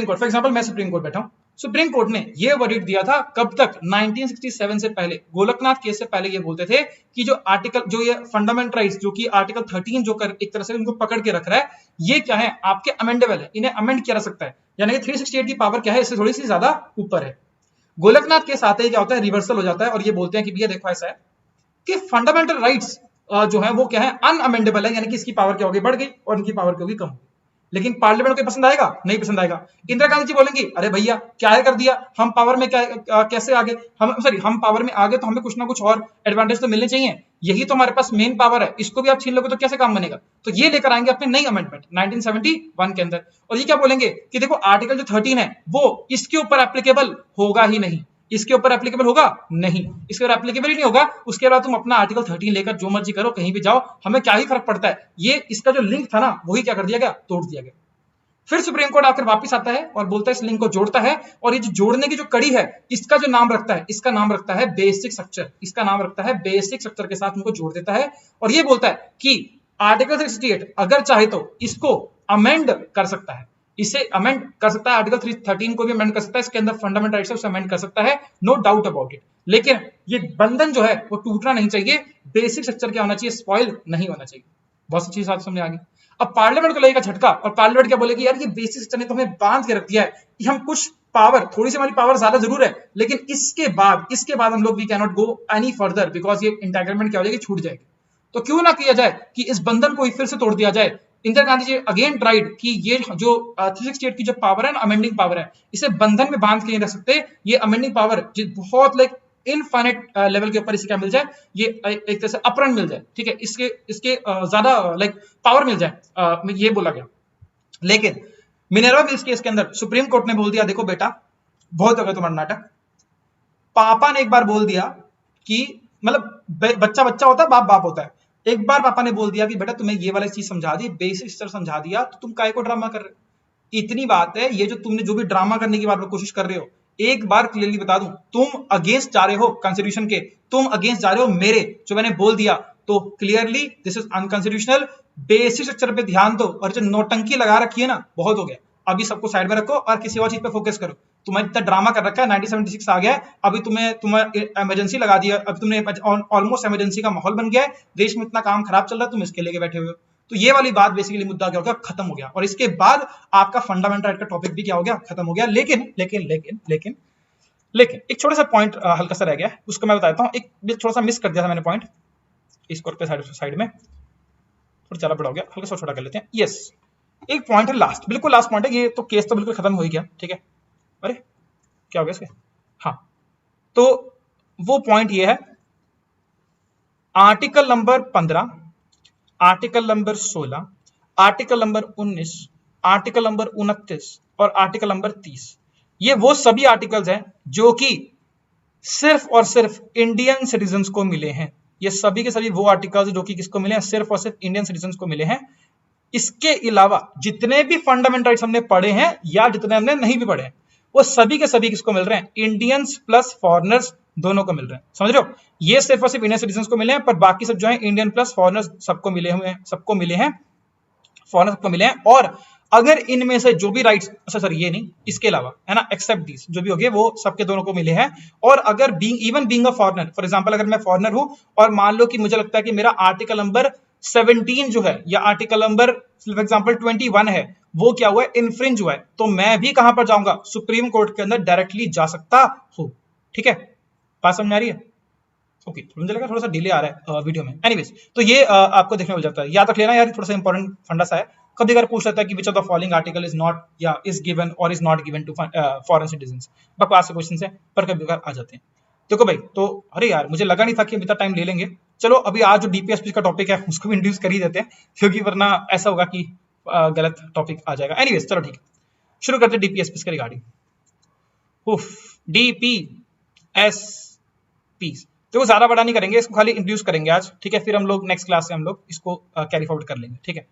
फॉर एग्जांपल मैं सुप्रीम कोर्ट बैठा हूं, सुप्रीम कोर्ट ने ये वर्डिक्ट दिया था कब तक, 1967 से पहले, गोलकनाथ केस से पहले ये बोलते थे कि जो आर्टिकल, जो ये फंडामेंटल राइट्स जो कि आर्टिकल 13 जो कर एक तरह से उनको पकड़ के रख रहा है, ये क्या है, आपके अमेंडेबल है, इन्हें अमेंड किया जा सकता है। यानी कि 368 की पावर क्या है, इससे थोड़ी सी ज्यादा ऊपर है। गोलकनाथ के साथ ही क्या होता है, रिवर्सल हो जाता है और ये बोलते हैं कि भैया देखो ऐसा है कि फंडामेंटल राइट्स जो है वो क्या है, अनअमेंडेबल है, यानी कि इसकी पावर क्या होगी, बढ़ गई और इनकी पावर क्या होगी, कम। लेकिन पार्लियामेंट को पसंद आएगा, नहीं पसंद आएगा। इंदिरा गांधी जी बोलेंगी अरे भैया क्या है कर दिया, हम पावर में क्या कैसे आगे, हम पावर में आगे तो हमें कुछ ना कुछ और एडवांटेज तो मिलने चाहिए, यही तो हमारे पास मेन पावर है, इसको भी आप छीन लोगे तो कैसे काम बनेगा। तो ये लेकर आएंगे अपने नई अमेंडमेंट 1971 के अंदर, और ये क्या बोलेंगे कि देखो आर्टिकल जो 13 है वो इसके ऊपर एप्लीकेबल होगा ही नहीं, इसके ऊपर एप्लीकेबल होगा नहीं, इसके ऊपर एप्लीकेबल ही नहीं होगा। उसके बाद तुम अपना आर्टिकल 13 लेकर जो मर्जी करो, कहीं भी जाओ, हमें क्या ही फर्क पड़ता है। ये इसका जो लिंक था ना, वही क्या कर दिया गया, तोड़ दिया गया। फिर सुप्रीम कोर्ट आकर वापस आता है और बोलता है इस लिंक को जोड़ता है, और ये जो जोड़ने की जो कड़ी है, इसका जो नाम रखता है, इसका नाम रखता है बेसिक स्ट्रक्चर, इसका नाम रखता है बेसिक स्ट्रक्चर के साथ उनको जोड़ देता है। और ये बोलता है कि आर्टिकल 368 अगर चाहे तो इसको अमेंड कर सकता है, इसे अमेंड कर सकता है, आर्टिकल 313 को भी अमेंड कर सकता है, इसके अंदर फंडामेंटल राइट्स है उसे अमेंड कर सकता है, नो डाउट अबाउट इट। लेकिन ये बंधन जो है वो टूटना नहीं चाहिए, बेसिक स्ट्रक्चर क्या होना चाहिए, स्पॉइल नहीं होना चाहिए। बहुत सी चीज समझ आ गई। अब पार्लियामेंट को लगेगा झटका, और पार्लियामेंट क्या बोलेगी, यार ये बेसिक स्ट्रक्चर ने तो हमें बांध के रख दिया है, कि हम कुछ पावर, थोड़ी सी हमारी पावर ज्यादा जरूर है, लेकिन इसके बाद हम लोग we can not go any further, because ये इंटेग्रेमेंट क्या हो जाएगी, छूट जाएगी। तो क्यों ना किया जाए कि इस बंधन को फिर से तोड़ दिया जाए। इंदिरा गांधी जी अगेन ट्राइड कि ये जो 368 की जो पावर है ना, अमेंडिंग पावर है, इसे बंधन में बांध के नहीं रख सकते। ये अमेंडिंग पावर बहुत लाइक इनफाइनाइट लेवल के ऊपर इसे क्या मिल जाए, ये एक तरह से अपरण मिल जाए, ठीक है, इसके ज्यादा लाइक पावर मिल जाए, ये बोला गया। लेकिन मिनर्वा मिल्स केस के अंदर सुप्रीम कोर्ट ने बोल दिया देखो बेटा बहुत हो गया तुम्हारा नाटक। पापा ने एक बार बोल दिया कि मतलब बच्चा होता है, बाप होता है। एक बार पापा ने बोल दिया कि बेटा तुम्हें ये वाला चीज समझा दी, बेसिक स्ट्रक्चर समझा दिया, तो तुम काहे को ड्रामा कर रहे हो। इतनी बात है, ये जो तुमने जो भी ड्रामा करने की बात कोशिश कर रहे हो, एक बार क्लियरली बता दूं, तुम अगेंस्ट जा रहे हो कॉन्स्टिट्यूशन के, तुम अगेंस्ट जा रहे हो मेरे, जो मैंने बोल दिया, तो clearly this is unconstitutional. Basic structure पे ध्यान दो, और जो नौटंकी लगा रखी है ना, बहुत हो गया, अभी सबको साइड में रखो और किसी और चीज पे फोकस करो। तुम्हारे इतना ड्रामा कर रखा है, 1976 आ गया है, अभी तुम्हें इमरजेंसी लगा दिया, अभी तुमने ऑलमोस्ट इमरजेंसी का माहौल बन गया है, देश में इतना काम खराब चल रहा है, तुम इसके लेके बैठे हुए हो। तो ये वाली बात बेसिकली मुद्दा क्या हो गया, खत्म हो गया, और इसके बाद आपका फंडामेंटल राइट का टॉपिक भी क्या हो गया, खत्म हो गया। लेकिन एक छोटा सा पॉइंट हल्का सा रह गया, उसको मैं बताता हूँ। एक थोड़ा सा मिस कर दिया था मैंने पॉइंट, इसको साइड में थोड़ा ज़्यादा बड़ा हो गया, हल्का सा छोटा कर लेते हैं। यस, एक पॉइंट है लास्ट, बिल्कुल लास्ट पॉइंट है ये, तो केस तो बिल्कुल खत्म हो ही गया, ठीक है। अरे क्या हो गया इसके, हाँ, तो वो पॉइंट ये है, article number 15, article number 16, article number 19, article number 29 और आर्टिकल नंबर 30, ये वो सभी आर्टिकल्स हैं जो कि सिर्फ और सिर्फ इंडियन सिटीजन्स को मिले हैं। ये सभी के सभी वो आर्टिकल्स जो कि किसको मिले हैं, सिर्फ और सिर्फ इंडियन सिटीजन को मिले हैं। इसके अलावा जितने भी फंडामेंटल राइट्स हमने पढ़े हैं या जितने हमने नहीं भी पढ़े हैं, वो सभी के सभी किसको मिल रहे हैं, इंडियंस प्लस फॉरेनर्स दोनों को मिल रहे हैं। समझ रहे हो, ये सिर्फ और सिर्फ इंडियन सिटीजन को मिले हैं, पर बाकी सब जो है इंडियन प्लस फॉरेनर्स सबको मिले हुए हैं, सबको मिले हैं, फॉरेनर्स सबको मिले हैं। और अगर इनमें से जो भी राइट्स, अच्छा सर ये नहीं, इसके अलावा है ना, एक्सेप्ट दिस जो भी हो गए वो सबके दोनों को मिले हैं। और अगर even being a foreigner, for example अगर मैं फॉरेनर हूं और मान लो कि मुझे लगता है कि मेरा आर्टिकल नंबर 17 जो है या आर्टिकल नंबर फॉर एग्जांपल 21 है, वो क्या हुआ है, इन्फ्रिंज हुआ है, तो मैं भी कहां पर जाऊंगा, सुप्रीम कोर्ट के अंदर डायरेक्टली जा सकता हूं। ठीक है, बात समझ में आ रही है? ओके, मुझे लगा थोड़ा सा डिले आ रहा है वीडियो में। एनीवेज, तो ये आपको देखने मिल जाता है, याद रख लेना यार, थोड़ा सा इंपॉर्टेंट फंडा सा है। कभी अगर पूछ लेता है कि which of the following article is not या इज गिवन और is not given to foreign citizens, बकवास के क्वेश्चन है पर कभी कभार आ जाते हैं। देखो भाई, तो अरे यार मुझे लगा नहीं था कि इतना टाइम ले लेंगे। चलो अभी आज जो डीपीएसपी का टॉपिक है उसको भी इंट्रोड्यूस कर ही देते हैं, क्योंकि वरना ऐसा होगा कि गलत टॉपिक आ जाएगा। एनीवेज चलो ठीक है, शुरू करते हैं डीपीएसपी के रिगार्डिंग। डीपीएसपी तो ज्यादा बड़ा नहीं करेंगे, इसको खाली इंट्रोड्यूस करेंगे आज, ठीक है, फिर हम लोग नेक्स्ट क्लास से हम लोग इसको कैरी फॉरवर्ड कर लेंगे, ठीक है।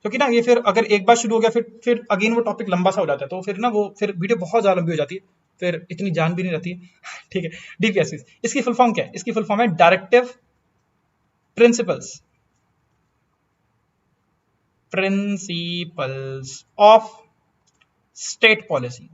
क्योंकि ना ये फिर अगर एक बार शुरू हो गया फिर अगेन वो टॉपिक लंबा सा हो जाता है, तो फिर ना वो फिर वीडियो बहुत ज्यादा लंबी हो जाती है, फिर इतनी जान भी नहीं रहती है। ठीक है, डीपीएसपी इसकी फुल फॉर्म क्या है? इसकी फुल फॉर्म है directive principles of state policy.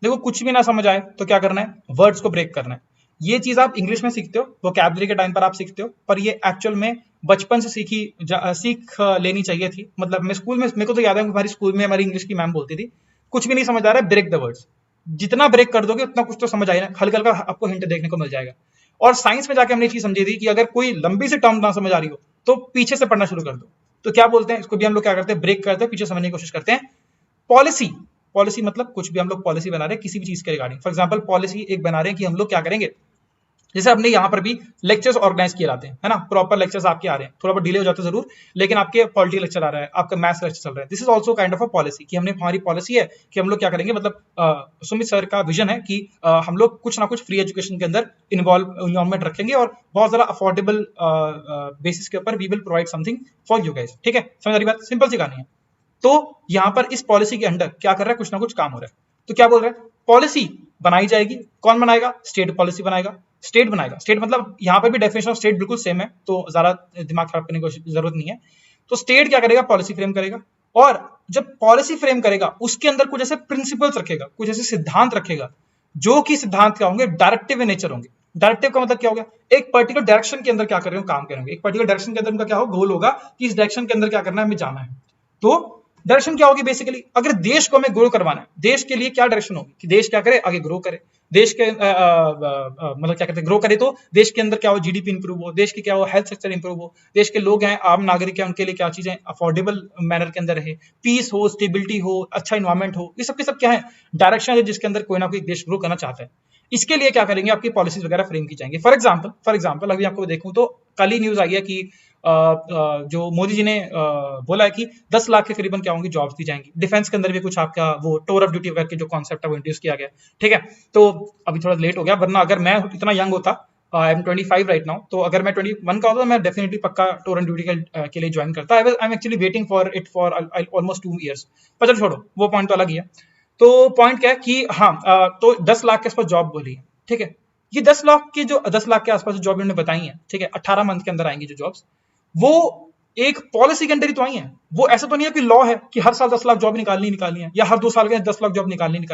देखो कुछ भी ना समझ आए तो क्या करना है, वर्ड्स को ब्रेक करना है। ये चीज आप इंग्लिश में सीखते हो, वोकैबुलरी के टाइम पर आप सीखते हो, पर ये एक्चुअल में बचपन से सीख लेनी चाहिए थी। मतलब मैं स्कूल में, मेरे को तो याद है हमारी स्कूल में हमारी इंग्लिश की मैम बोलती थी, कुछ भी नहीं समझ आ रहा है, ब्रेक द वर्ड्स। जितना ब्रेक कर दोगे उतना कुछ तो समझ आएगा, हल्का हल्का आपको हिंट देखने को मिल जाएगा। और साइंस में जाके हमने चीज समझी थी कि अगर कोई लंबी सी टर्म ना समझ आ रही हो तो पीछे से पढ़ना शुरू कर दो। तो क्या बोलते हैं इसको भी हम लोग, क्या करते हैं, ब्रेक करते हैं, पीछे समझने की कोशिश करते हैं। पॉलिसी, पॉलिसी मतलब कुछ भी हम लोग पॉलिसी बना रहे हैं किसी भी चीज के रिगार्डिंग। फॉर एग्जांपल पॉलिसी एक बना रहे हैं कि हम लोग क्या करेंगे, जैसे हमने यहाँ पर भी लेक्चर्स ऑर्गेनाइज किए जाते हैं, है ना, प्रॉपर लेक्चर्स आपके आ रहे हैं, थोड़ा बहुत डिले हो जाता है जरूर, लेकिन आपके पॉलिटी लेक्चर आ रहा है, आपका मैथ्स लेक्चर चल रहा है, this is also kind of a policy, कि हमने, हमारी पॉलिसी है कि हम लोग क्या करेंगे, मतलब सुमित सर का विजन है कि हम लोग कुछ ना कुछ फ्री एजुकेशन के अंदर इन्वॉल्वमेंट रखेंगे और बहुत ज्यादा अफोर्डेबल बेसिस के ऊपर we will provide something for you guys. ठीक है, समझ आ रही बात, सिंपल सी कहानी है। तो यहां पर इस पॉलिसी के अंडर क्या कर रहा है, कुछ ना कुछ काम हो रहा है। तो क्या बोल रहे हैं, पॉलिसी बनाई जाएगी, कौन बनाएगा, स्टेट पॉलिसी बनाएगा, स्टेट बनाएगा। स्टेट मतलब यहां पर भी डेफिनेशन ऑफ स्टेट बिल्कुल सेम है, तो ज्यादा दिमाग खराब करने की जरूरत नहीं है। तो स्टेट क्या करेगा, पॉलिसी फ्रेम करेगा, और जब पॉलिसी फ्रेम करेगा उसके अंदर कुछ ऐसे प्रिंसिपल्स रखेगा, कुछ ऐसे सिद्धांत रखेगा, जो कि सिद्धांत क्या होंगे, डायरेक्टिव इन नेचर होंगे। डायरेक्टिव का मतलब क्या होगा, एक पर्टिकुलर डायरेक्शन के अंदर क्या कर रहे हो, काम करेंगे, एक पर्टिकुलर डायरेक्शन के अंदर उनका क्या हो, गोल होगा कि इस डायरेक्शन के अंदर क्या करना है, हमें जाना है। तो डायरेक्शन क्या होगी, बेसिकली अगर देश को हमें ग्रो करवाना है, देश के लिए क्या डायरेक्शन होगी कि देश क्या करे, आगे ग्रो करे, देश के मतलब क्या कहते हैं, ग्रो करे तो देश के अंदर क्या हो, जीडीपी इंप्रूव हो, देश की क्या हो, हेल्थ सेक्टर इंप्रूव हो, देश के लोग हैं, आम नागरिक हैं, उनके लिए क्या चीजें अफोर्डेबल मैनर के अंदर रहे, पीस हो, स्टेबिलिटी हो, अच्छा इन्वायरमेंट हो, ये सब के सब क्या है, डायरेक्शन है जिसके अंदर कोई ना कोई देश ग्रो करना चाहता है। इसके लिए क्या करेंगे, आपकी पॉलिसीज वगैरह फ्रेम की जाएंगी। फॉर एग्जांपल अभी आपको देखूं तो कल ही न्यूज आई है कि जो मोदी जी ने बोला है कि 10 लाख के करीबन क्या होंगी, जॉब्स दी जाएंगी। डिफेंस के अंदर भी कुछ आपका वो टूर ऑफ ड्यूटी करके जो कॉन्सेप्ट है वो इंट्रोड्यूस किया गया। ठीक है, तो अभी थोड़ा लेट हो गया, वरना अगर मैं इतना यंग होता, आई एम 25 राइट नाउ, तो अगर मैं 21 का होता तो मैं डेफिनेटली पक्का टूर एंड ड्यूटी के लिए ज्वाइन करता। I am actually waiting for it for almost 2 years। पर चलो छोड़ो, वो पॉइंट तो अलग ही है। तो पॉइंट क्या है कि हाँ, तो 10 लाख के आसपास जॉब बोली है। ठीक है, ये 10 लाख की जो 10 लाख के आसपास जॉब इन्होंने बताई है, ठीक है, 18 मंथ के अंदर आएंगी जो जॉब्स, वो एक पॉलिसी के अंदर ही तो आई है। वो ऐसा तो नहीं है कि लॉ है कि हर साल 10 लाख जॉब निकालनी है, या हर 2 साल के 10 लाख जॉब निकालनी है।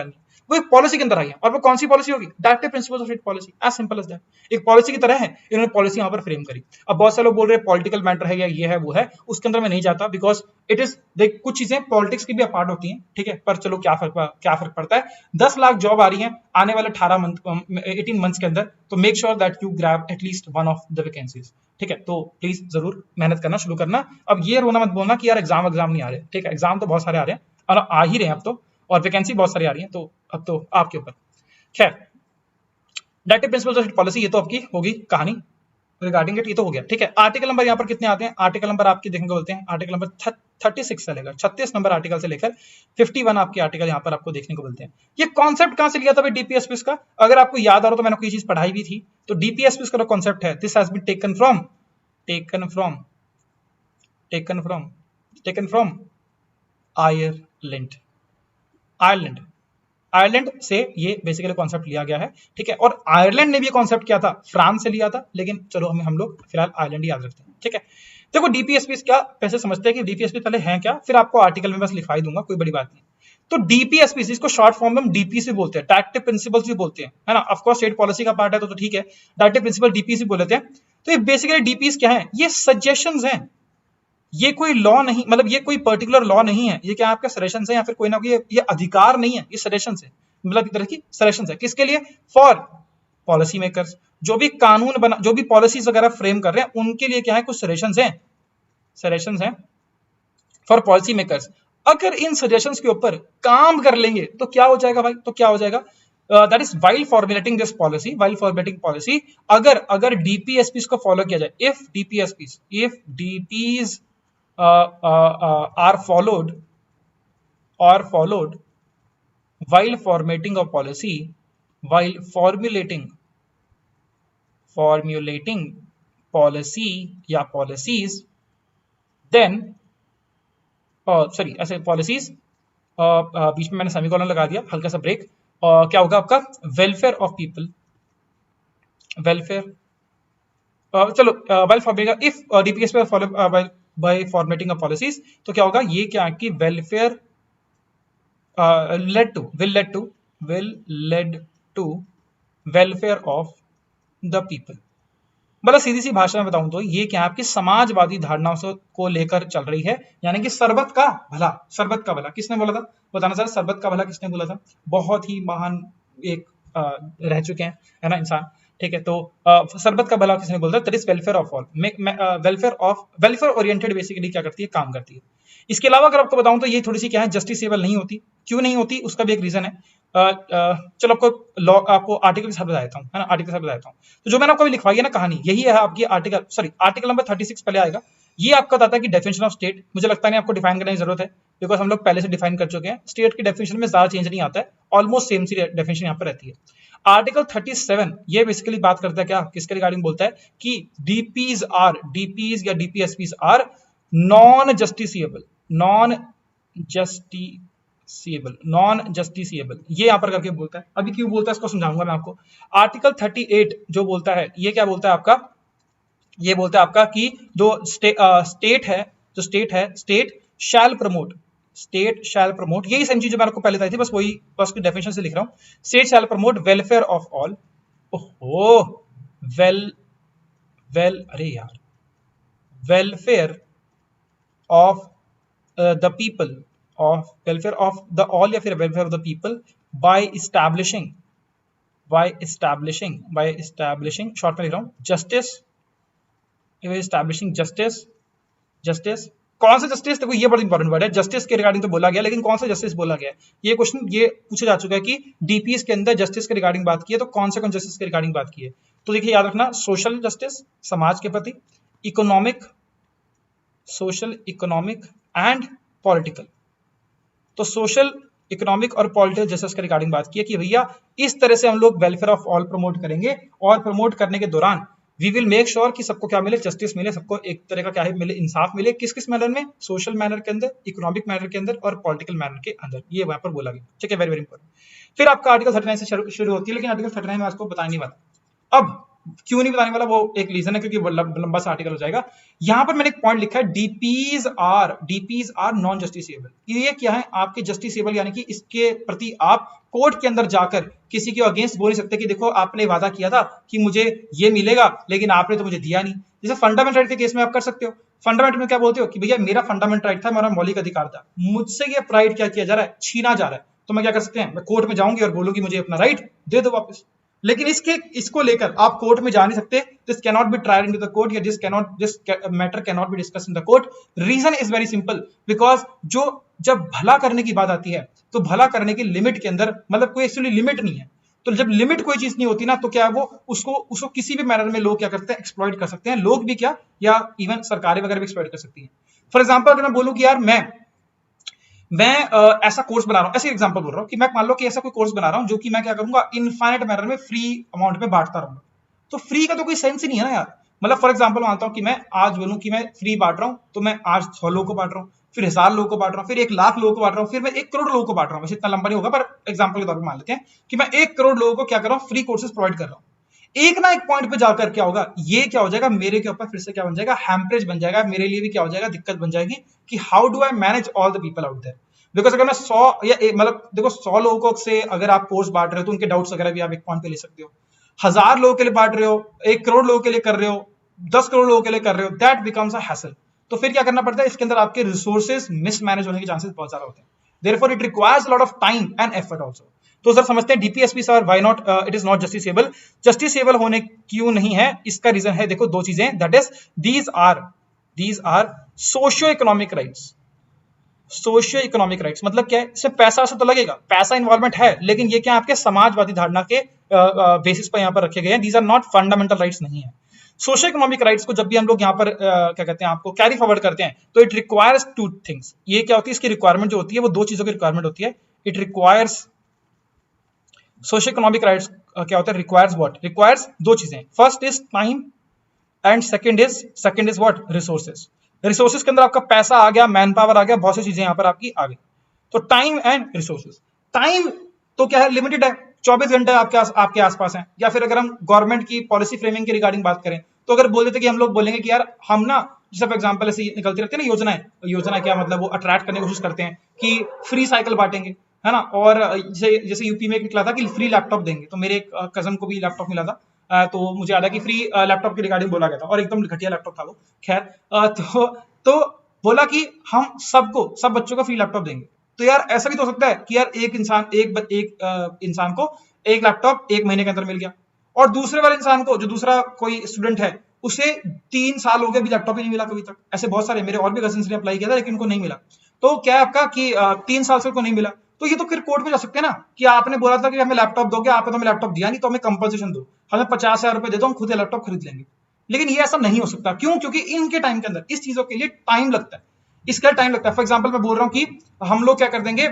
वो एक पॉलिसी के अंदर आई है, और वो कौन सी पॉलिसी होगी, directive principles of state policy, as simple as that. एक पॉलिसी की तरह है, इन्होंने पॉलिसी यहां पर फ्रेम करी। अब बहुत सारे लोग बोल रहे हैं पॉलिटिकल मैटर है या ये है वो है, उसके अंदर मैं नहीं जाता, बिकॉज इट इज, देख कुछ चीजें पॉलिटिक्स की भी अपार्ट होती हैं, ठीक है, पर चलो क्या फर्क पड़ता है। 10 लाख जॉब आ रही है आने वाले 18 मंथ्स के अंदर, तो make sure that you grab at least one of the vacancies. ठीक है, तो प्लीज जरूर मेहनत करना शुरू करना। अब ये रोना मत बोलना कि यार एग्जाम नहीं आ रहे, ठीक है, एग्जाम तो बहुत सारे आ रहे हैं, और आ ही रहे हैं अब तो, और वैकेंसी बहुत सारी आ रही है, तो अब तो आपके ऊपर। खैर, डायरेक्टिव प्रिंसिपल्स ऑफ पॉलिसी, ये तो आपकी होगी कहानी। रिगार्डिंग इट, ये तो हो गया, ठीक है। आर्टिकल नंबर यहाँ पर कितने आते हैं, आर्टिकल नंबर आपके देखने को बोलते हैं, आर्टिकल नंबर 36 से लेकर 36 नंबर आर्टिकल से लेकर 51 आपके आर्टिकल यहाँ पर आपको देखने को मिलते हैं। ये कॉन्सेप्ट कहां से लिया था भाई डीपीएसपी का, अगर आपको याद आ रहा तो मैंने कोई चीज पढ़ाई भी थी, तो डीपीएसपी का कॉन्सेप्ट है, this has been taken from Ireland. Ireland से ये बेसिकली कॉन्सेप्ट लिया गया है, ठीक है। और आयरलैंड ने भी ये कॉन्सेप्ट किया था, फ्रांस से लिया था, लेकिन चलो हम लोग फिलहाल आयरलैंड ही याद रखते हैं, ठीक है। देखो डीपीएसपी क्या पैसे समझते हैं कि डीपीएसपी पहले है क्या, फिर आपको आर्टिकल में बस लिखवाई दूंगा, कोई बड़ी बात नहीं। तो डीपीएसपी इसको शॉर्ट फॉर्म में हम डीपीसी बोलते हैं, डायरेक्टिव प्रिंसिपल्स भी बोलते हैं, है ना। ऑफ कोर्स स्टेट पॉलिसी का पार्ट है तो ठीक है, डायरेक्टिव प्रिंसिपल डीपीसी बोल लेते हैं। तो ये बेसिकली डीपीस क्या है, ये सजेशंस हैं, ये कोई लॉ नहीं, मतलब ये कोई पर्टिकुलर लॉ नहीं है, ये क्या आपके सजेशंस है या फिर कोई ना कोई ये अधिकार नहीं है, ये सजेशंस है, मतलब एक तरह की सजेशंस है, किसके लिए, फॉर पॉलिसी मेकर्स, जो भी कानून बना, जो भी पॉलिसीज वगैरह फ्रेम कर रहे हैं उनके लिए क्या है, कुछ सजेशंस हैं फॉर पॉलिसी मेकर्स। अगर इन सजेशंस के ऊपर काम कर लेंगे तो क्या हो जाएगा भाई, तो क्या हो जाएगा, that is while formulating this policy, while formulating policy, अगर डीपीएसपी को फॉलो किया जाए, if DPs are followed while formulating a policy, while formulating policy या policies, then ऐसे policies, बीच में मैंने सेमीकोलन लगा दिया, हल्का सा ब्रेक, क्या होगा आपका, वेलफेयर ऑफ पीपल, चलो while formulating, if DPSP follow by formatting of policies, तो क्या होगा, ये क्या कि welfare will lead to welfare of the people. मतलब सीधी सी भाषा में बताऊं तो ये क्या आपकी समाजवादी धारणाओं से को लेकर चल रही है, यानी कि सरबत का भला किसने बोला था, बताना सर, सरबत का भला किसने बोला था, बहुत ही महान एक रह चुके हैं, है ना, इंसान, ठीक है। तो सरबत का भला किसने बोला था, that is welfare of all, welfare oriented basically क्या करती है, काम करती है। इसके अलावा अगर आपको बताऊं तो ये थोड़ी सी क्या है, जस्टिसेबल नहीं होती, क्यों नहीं होती उसका भी एक रीजन है। चलो आपको लॉ, आपको आर्टिकल के साथ बताता हूँ, है ना, आर्टिकल के साथ बताता हूँ। तो जो मैंने आपको लिखवाई है ना कहानी, यही है आपकी आर्टिकल नंबर 36 पहले आएगा, ये आपका बताता है कि डेफिनेशन ऑफ स्टेट, मुझे लगता नहीं आपको डिफाइन करने की जरूरत है, बिकॉज हम लोग पहले से डिफाइन कर चुके हैं, स्टेट की डेफिनेशन में ज्यादा चेंज नहीं आता है, ऑलमोस्ट सेम सी डेफिनेशन यहाँ पर रहती है। आर्टिकल 37 ये बेसिकली बात करता है क्या, किसके रिगार्डिंग बोलता है कि डीपीज या डीपीएसपीज आर नॉन जस्टिसेबल, ये यहां पर करके बोलता है। अभी क्यों बोलता है इसको समझाऊंगा मैं आपको। आर्टिकल 38 जो बोलता है, ये क्या बोलता है आपका, ये बोलता है आपका कि जो स्टेट शैल प्रमोट, यही सेम चीज मैंने आपको पहले बताई थी, बस की डेफिनेशन से लिख रहा हूं। State shall promote welfare of all, welfare of the people, welfare of the all या फिर welfare of the people by establishing short में लिख रहा हूं, जस्टिस, कौन सा जस्टिस, देखो ये बड़ा इंपॉर्टेंट वर्ड है, जस्टिस के रिगार्डिंग तो बोला गया, लेकिन कौन सा जस्टिस बोला गया, ये क्वेश्चन ये पूछा जा चुका है कि डीपीएस के अंदर जस्टिस के रिगार्डिंग बात की है, तो कौन जस्टिस के रिगार्डिंग बात की है। तो देखिए याद रखना, सोशल जस्टिस समाज के प्रति, सोशल इकोनॉमिक एंड पॉलिटिकल। तो सोशल इकोनॉमिक और पॉलिटिकल जस्टिस के रिगार्डिंग बात की है कि भैया इस तरह से हम लोग वेलफेयर ऑफ ऑल प्रमोट करेंगे, और प्रमोट करने के दौरान वी विल मेक श्योर कि सबको क्या मिले, जस्टिस मिले, सबको एक तरह का क्या है मिले, इंसाफ मिले, किस मैनर में, सोशल मैनर के अंदर, इकोनॉमिक मैनर के अंदर और पॉलिटिकल मैनर के अंदर, ये वहां पर बोला गया, ठीक है, वेरी वेरी इंपॉर्टेंट। फिर आपका आर्टिकल 39 से शुरू होती है, लेकिन आर्टिकल 39 में आपको बताने वाला, अब क्यों नहीं बताने वाला, वो एक रीजन है, क्योंकि वो लंबा सा आर्टिकल हो जाएगा। यहां पर मैंने एक पॉइंट लिखा है, डीपीज आर नॉन जस्टिसेबल। ये क्या है आपके जस्टिसेबल, यानी कि इसके प्रति आप कोर्ट के अंदर जाकर किसी के अगेंस्ट बोल नहीं सकते कि देखो आपने वादा किया था कि मुझे ये मिलेगा, लेकिन आपने तो मुझे दिया नहीं। जैसे फंडामेंटल राइट के केस में आप कर सकते हो, फंडामेंटल में क्या बोलते हो कि भैया मेरा फंडामेंटल राइट था, मेरा मौलिक अधिकार था, मुझसे ये राइट क्या किया जा रहा है, छीना जा रहा है, तो मैं क्या कर सकते हैं, मैं कोर्ट में जाऊंगी और बोलूंगी मुझे अपना राइट दे दो वापस। लेकिन इसको लेकर आप कोर्ट में जा नहीं सकते, this can not be tried in to the court, या this matter can not be discuss in the court. Reason is very simple, because जब भला करने की बात आती है, तो भला करने की लिमिट के अंदर, मतलब कोई एक्चुअली लिमिट नहीं है, तो जब लिमिट कोई चीज नहीं होती ना, तो क्या है वो उसको किसी भी मैनर में लोग क्या करते हैं, एक्सप्लॉइट कर सकते हैं। लोग भी क्या, या इवन सरकारें वगैरह भी एक्सप्लॉइट कर सकती हैं। फॉर एग्जाम्पल अगर मैं बोलूं कि यार मैं ऐसा कोर्स बना रहा हूं, ऐसे एग्जांपल बोल रहा हूं कि मैं मान लो कि ऐसा कोई कोर्स बना रहा हूं जो कि मैं क्या करूंगा, इनफाइनाइट मैनर में फ्री अमाउंट में बांटता रहूंगा। तो फ्री का तो कोई सेंस ही नहीं है ना यार। मतलब फॉर एग्जांपल मानता हूं कि मैं आज बोलूं कि मैं फ्री बांट रहा हूं, तो मैं आज 100 लोगों को बांट रहा हूं, फिर 1000 लोगों को बांट रहा हूं, फिर 1 लाख लोगों को बांट रहा हूं, फिर मैं 1 करोड़ लोगों को बांट रहा हूं। वैसे इतना लंबा नहीं होगा, पर एग्जाम्पल के तौर पर मान लेते हैं कि मैं 1 करोड़ लोगों को क्या कर रहा हूं, फ्री कोर्सेज प्रोवाइड कर रहा हूं। एक ना एक पॉइंट पे जाकर क्या होगा, ये क्या हो जाएगा, मेरे के ऊपर फिर से क्या बन जाएगा, हैम्परेज बन जाएगा। मेरे लिए भी क्या हो जाएगा, दिक्कत बन जाएगी कि how do I manage all the people out there. Because अगर मैं 100 या मतलब देखो 100 लोगों को से अगर आप कोर्स बांट रहे हो तो उनके डाउट्स वगैरह भी आप एक पॉइंट पे ले सकते हो। 1000 लोगों के लिए बांट रहे हो, 1 करोड़ लोगों के लिए कर रहे हो, 10 करोड़ लोगों के लिए कर रहे हो, दैट बिकम्स अ हैसल। तो फिर क्या करना पड़ता है, इसके अंदर आपके रिसोर्सेज मिसमैनेज होने के चांसेस बहुत ज्यादा होते हैं। Therefore it requires a lot of time and effort also. तो सर समझते हैं DPSP sir why not it is not justiciable. Justiciable होने क्यों नहीं है, इसका रीजन है देखो दो चीजें, that is these are socio economic rights. Socio economic rights मतलब क्या है, इसमें पैसा से तो लगेगा, पैसा इन्वॉल्वमेंट है, लेकिन ये क्या आपके समाजवादी धारणा के बेसिस पर यहाँ पर रखे गए हैं। These are not fundamental rights नहीं है। सोशियो इकोनॉमिक राइट्स को जब भी हम लोग यहाँ पर क्या कहते हैं आपको कैरी फॉरवर्ड करते हैं, तो इट रिक्वायर्स 2 थिंग्स। ये क्या होती है, इसकी रिक्वायरमेंट जो होती है वो 2 चीजों की रिक्वायरमेंट होती है। It requires socio economic rights क्या होता है, रिक्वायर्स व्हाट, रिक्वायर्स 2 चीजें। First is time and second is what, resources. Resources के अंदर आपका पैसा आ गया, मैन पावर आ गया, बहुत सी चीजें यहाँ पर आपकी आ गई। तो टाइम एंड रिसोर्सेज। टाइम तो क्या है, लिमिटेड है, 24 घंटे आपके आसपास है। या फिर अगर हम गवर्नमेंट की पॉलिसी फ्रेमिंग की रिगार्डिंग बात करें, तो अगर बोल देते कि हम लोग बोलेंगे कि यार हम ना, जैसे फॉर एग्जाम्पल ऐसी निकलती रहती है ना योजना क्या मतलब वो अट्रैक्ट करने की कोशिश करते हैं कि फ्री साइकिल बांटेंगे, है ना। और जैसे यूपी में निकला था कि फ्री लैपटॉप देंगे, तो मेरे एक कजन को भी लैपटॉप मिला था। तो मुझे याद है कि फ्री लैपटॉप की रिगार्डिंग बोला गया था, और एकदम घटिया लैपटॉप था वो। खैर तो बोला कि हम सब बच्चों को फ्री लैपटॉप देंगे। तो यार ऐसा भी तो हो सकता है कि यार एक इंसान को एक लैपटॉप 1 महीने के अंदर मिल गया, और दूसरे वाले इंसान को, जो दूसरा कोई स्टूडेंट है, उसे 3 साल हो गए अभी लैपटॉप ही नहीं मिला कभी तक। ऐसे बहुत सारे मेरे और भी कजिन्स ने अप्लाई किया था, लेकिन उनको नहीं मिला। तो क्या है आपका कि 3 साल से उनको नहीं मिला, तो ये तो फिर कोर्ट में जा सकते हैं ना कि आपने बोला था कि हमें लैपटॉप दोगे, आपने तो हमें लैपटॉप दिया नहीं, तो हमें कंपनसेशन दो, हमें 50,000 रुपए दे दो, हम खुद लैपटॉप खरीद लेंगे। लेकिन ये ऐसा नहीं हो सकता, क्यों, क्योंकि इनके टाइम के अंदर इस चीजों के लिए टाइम लगता है, इसका टाइम लगता है। फॉर एग्जाम्पल मैं बोल रहा हूँ कि हम लोग क्या कर देंगे,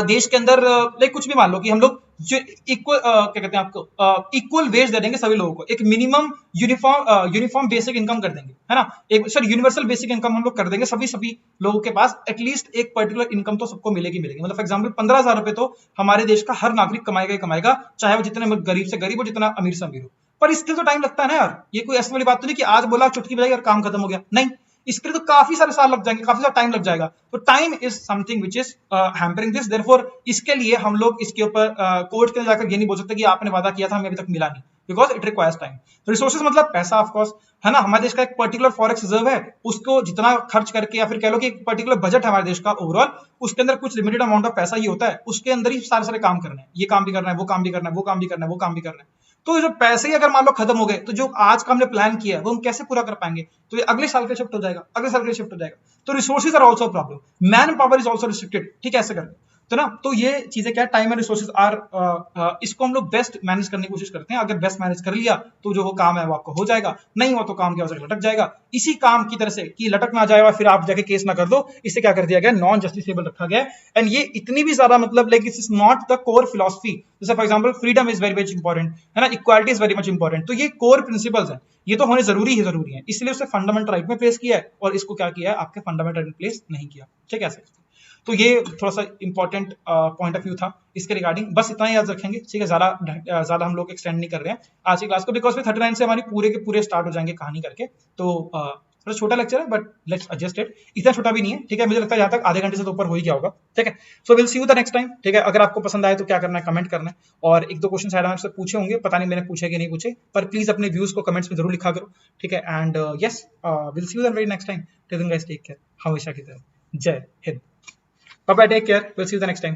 देश के अंदर लाइक कुछ भी मान लो कि हम लोग जो इक्वल क्या कहते हैं आपको इक्वल वेज दे देंगे सभी लोगों को, एक मिनिमम यूनिफॉर्म बेसिक इनकम कर देंगे, है ना, एक सर यूनिवर्सल बेसिक इनकम हम लोग कर देंगे। सभी लोगों के पास एटलीस्ट एक पर्टिकुलर इनकम तो सबको मिलेगी। मतलब फॉर एग्जांपल 15,000 रुपए तो हमारे देश का हर नागरिक कमाएगा ही कमाएगा, चाहे वो जितने गरीब से गरीब हो, जितना अमीर से अमीर हो। पर इसके तो टाइम लगता है ना यार, ये कोई ऐसी वाली बात तो नहीं कि आज बोला चुटकी बजाई और काम खत्म हो गया, नहीं, इसके लिए तो काफी सारे साल लग जाएंगे, काफी सारा टाइम लग जाएगा। तो time is something which is hampering this. Therefore इसके लिए हम लोग इसके ऊपर कोर्ट के अंदर जाकर ये नहीं बोल सकते कि आपने वादा किया था, हमें अभी तक मिला नहीं, because it requires time. Resources मतलब पैसा, ऑफ कोर्स, है ना। हमारे देश का एक पर्टिकुलर फॉरेक्स रिजर्व है, उसको जितना खर्च करके, या फिर कह लो कि एक पर्टिकुलर बजट है हमारे देश का ओवरऑल, उसके अंदर कुछ लिमिटेड अमाउंट ऑफ पैसा ही होता है, उसके अंदर ही सारे काम करने हैं, ये काम भी करना है, वो काम भी करना है, वो काम भी करना है, वो काम भी करना है। तो जो पैसे ही अगर मान लो खत्म हो गए, तो जो आज का हमने प्लान किया है वो हम कैसे पूरा कर पाएंगे, तो ये अगले साल के शिफ्ट हो जाएगा, अगले साल के शिफ्ट हो जाएगा। तो resources are also problem, man power is also restricted, ठीक है, ऐसे करके, तो ना, तो ये चीजें क्या, टाइम एंड रिसोर्सेज आर, इसको हम लोग बेस्ट मैनेज करने की कोशिश करते हैं। अगर बेस्ट मैनेज कर लिया तो जो वो काम है वो आपको हो जाएगा, नहीं हो तो काम क्या हो जाएगा, लटक जाएगा। इसी काम की तरह से कि लटक ना जाए और फिर आप जाके केस ना कर दो, इससे क्या कर दिया गया, नॉन जस्टिसेबल रखा गया। एंड ये इतनी भी ज्यादा मतलब like it is not the core philosophy. जैसे for example freedom is very much important, है ना, equality is very much important. तो ये कोर प्रिंसिपल्स हैं, ये तो होने जरूरी है, इसलिए उसे फंडामेंटल राइट में प्लेस किया है, और इसको क्या किया है, आपके फंडामेंटल राइट में प्लेस नहीं किया, ठीक है। तो ये थोड़ा सा इंपॉर्टेंट पॉइंट ऑफ व्यू था इसके रिगार्डिंग, बस इतना ही याद रखेंगे, ठीक है। ज्यादा हम लोग एक्सटेंड नहीं कर रहे हैं आज की क्लास को, बिकॉज फिर 39 से हमारी पूरे के पूरे स्टार्ट हो जाएंगे कहानी करके। तो थोड़ा छोटा लेक्चर है, बट लेट्स एडजस्ट इट, इतना छोटा भी नहीं है, ठीक है। मुझे लगता है यहाँ तक आधे घंटे से तो ऊपर हो ही गया होगा, ठीक है। So will see you the next time, ठीक है। अगर आपको पसंद आए तो क्या करना है, कमेंट करना है, और 1-2 क्वेश्चन शायद आपसे पूछे होंगे, पता नहीं मैंने पूछे कि नहीं पूछे, पर प्लीज अपने व्यूज को कमेंट्स में जरूर लिखा करो, ठीक है। And yes, will see you the very next time, till then guys take care, हमेशा की तरह, जय हिंद, bye bye, take care, will see you the next time.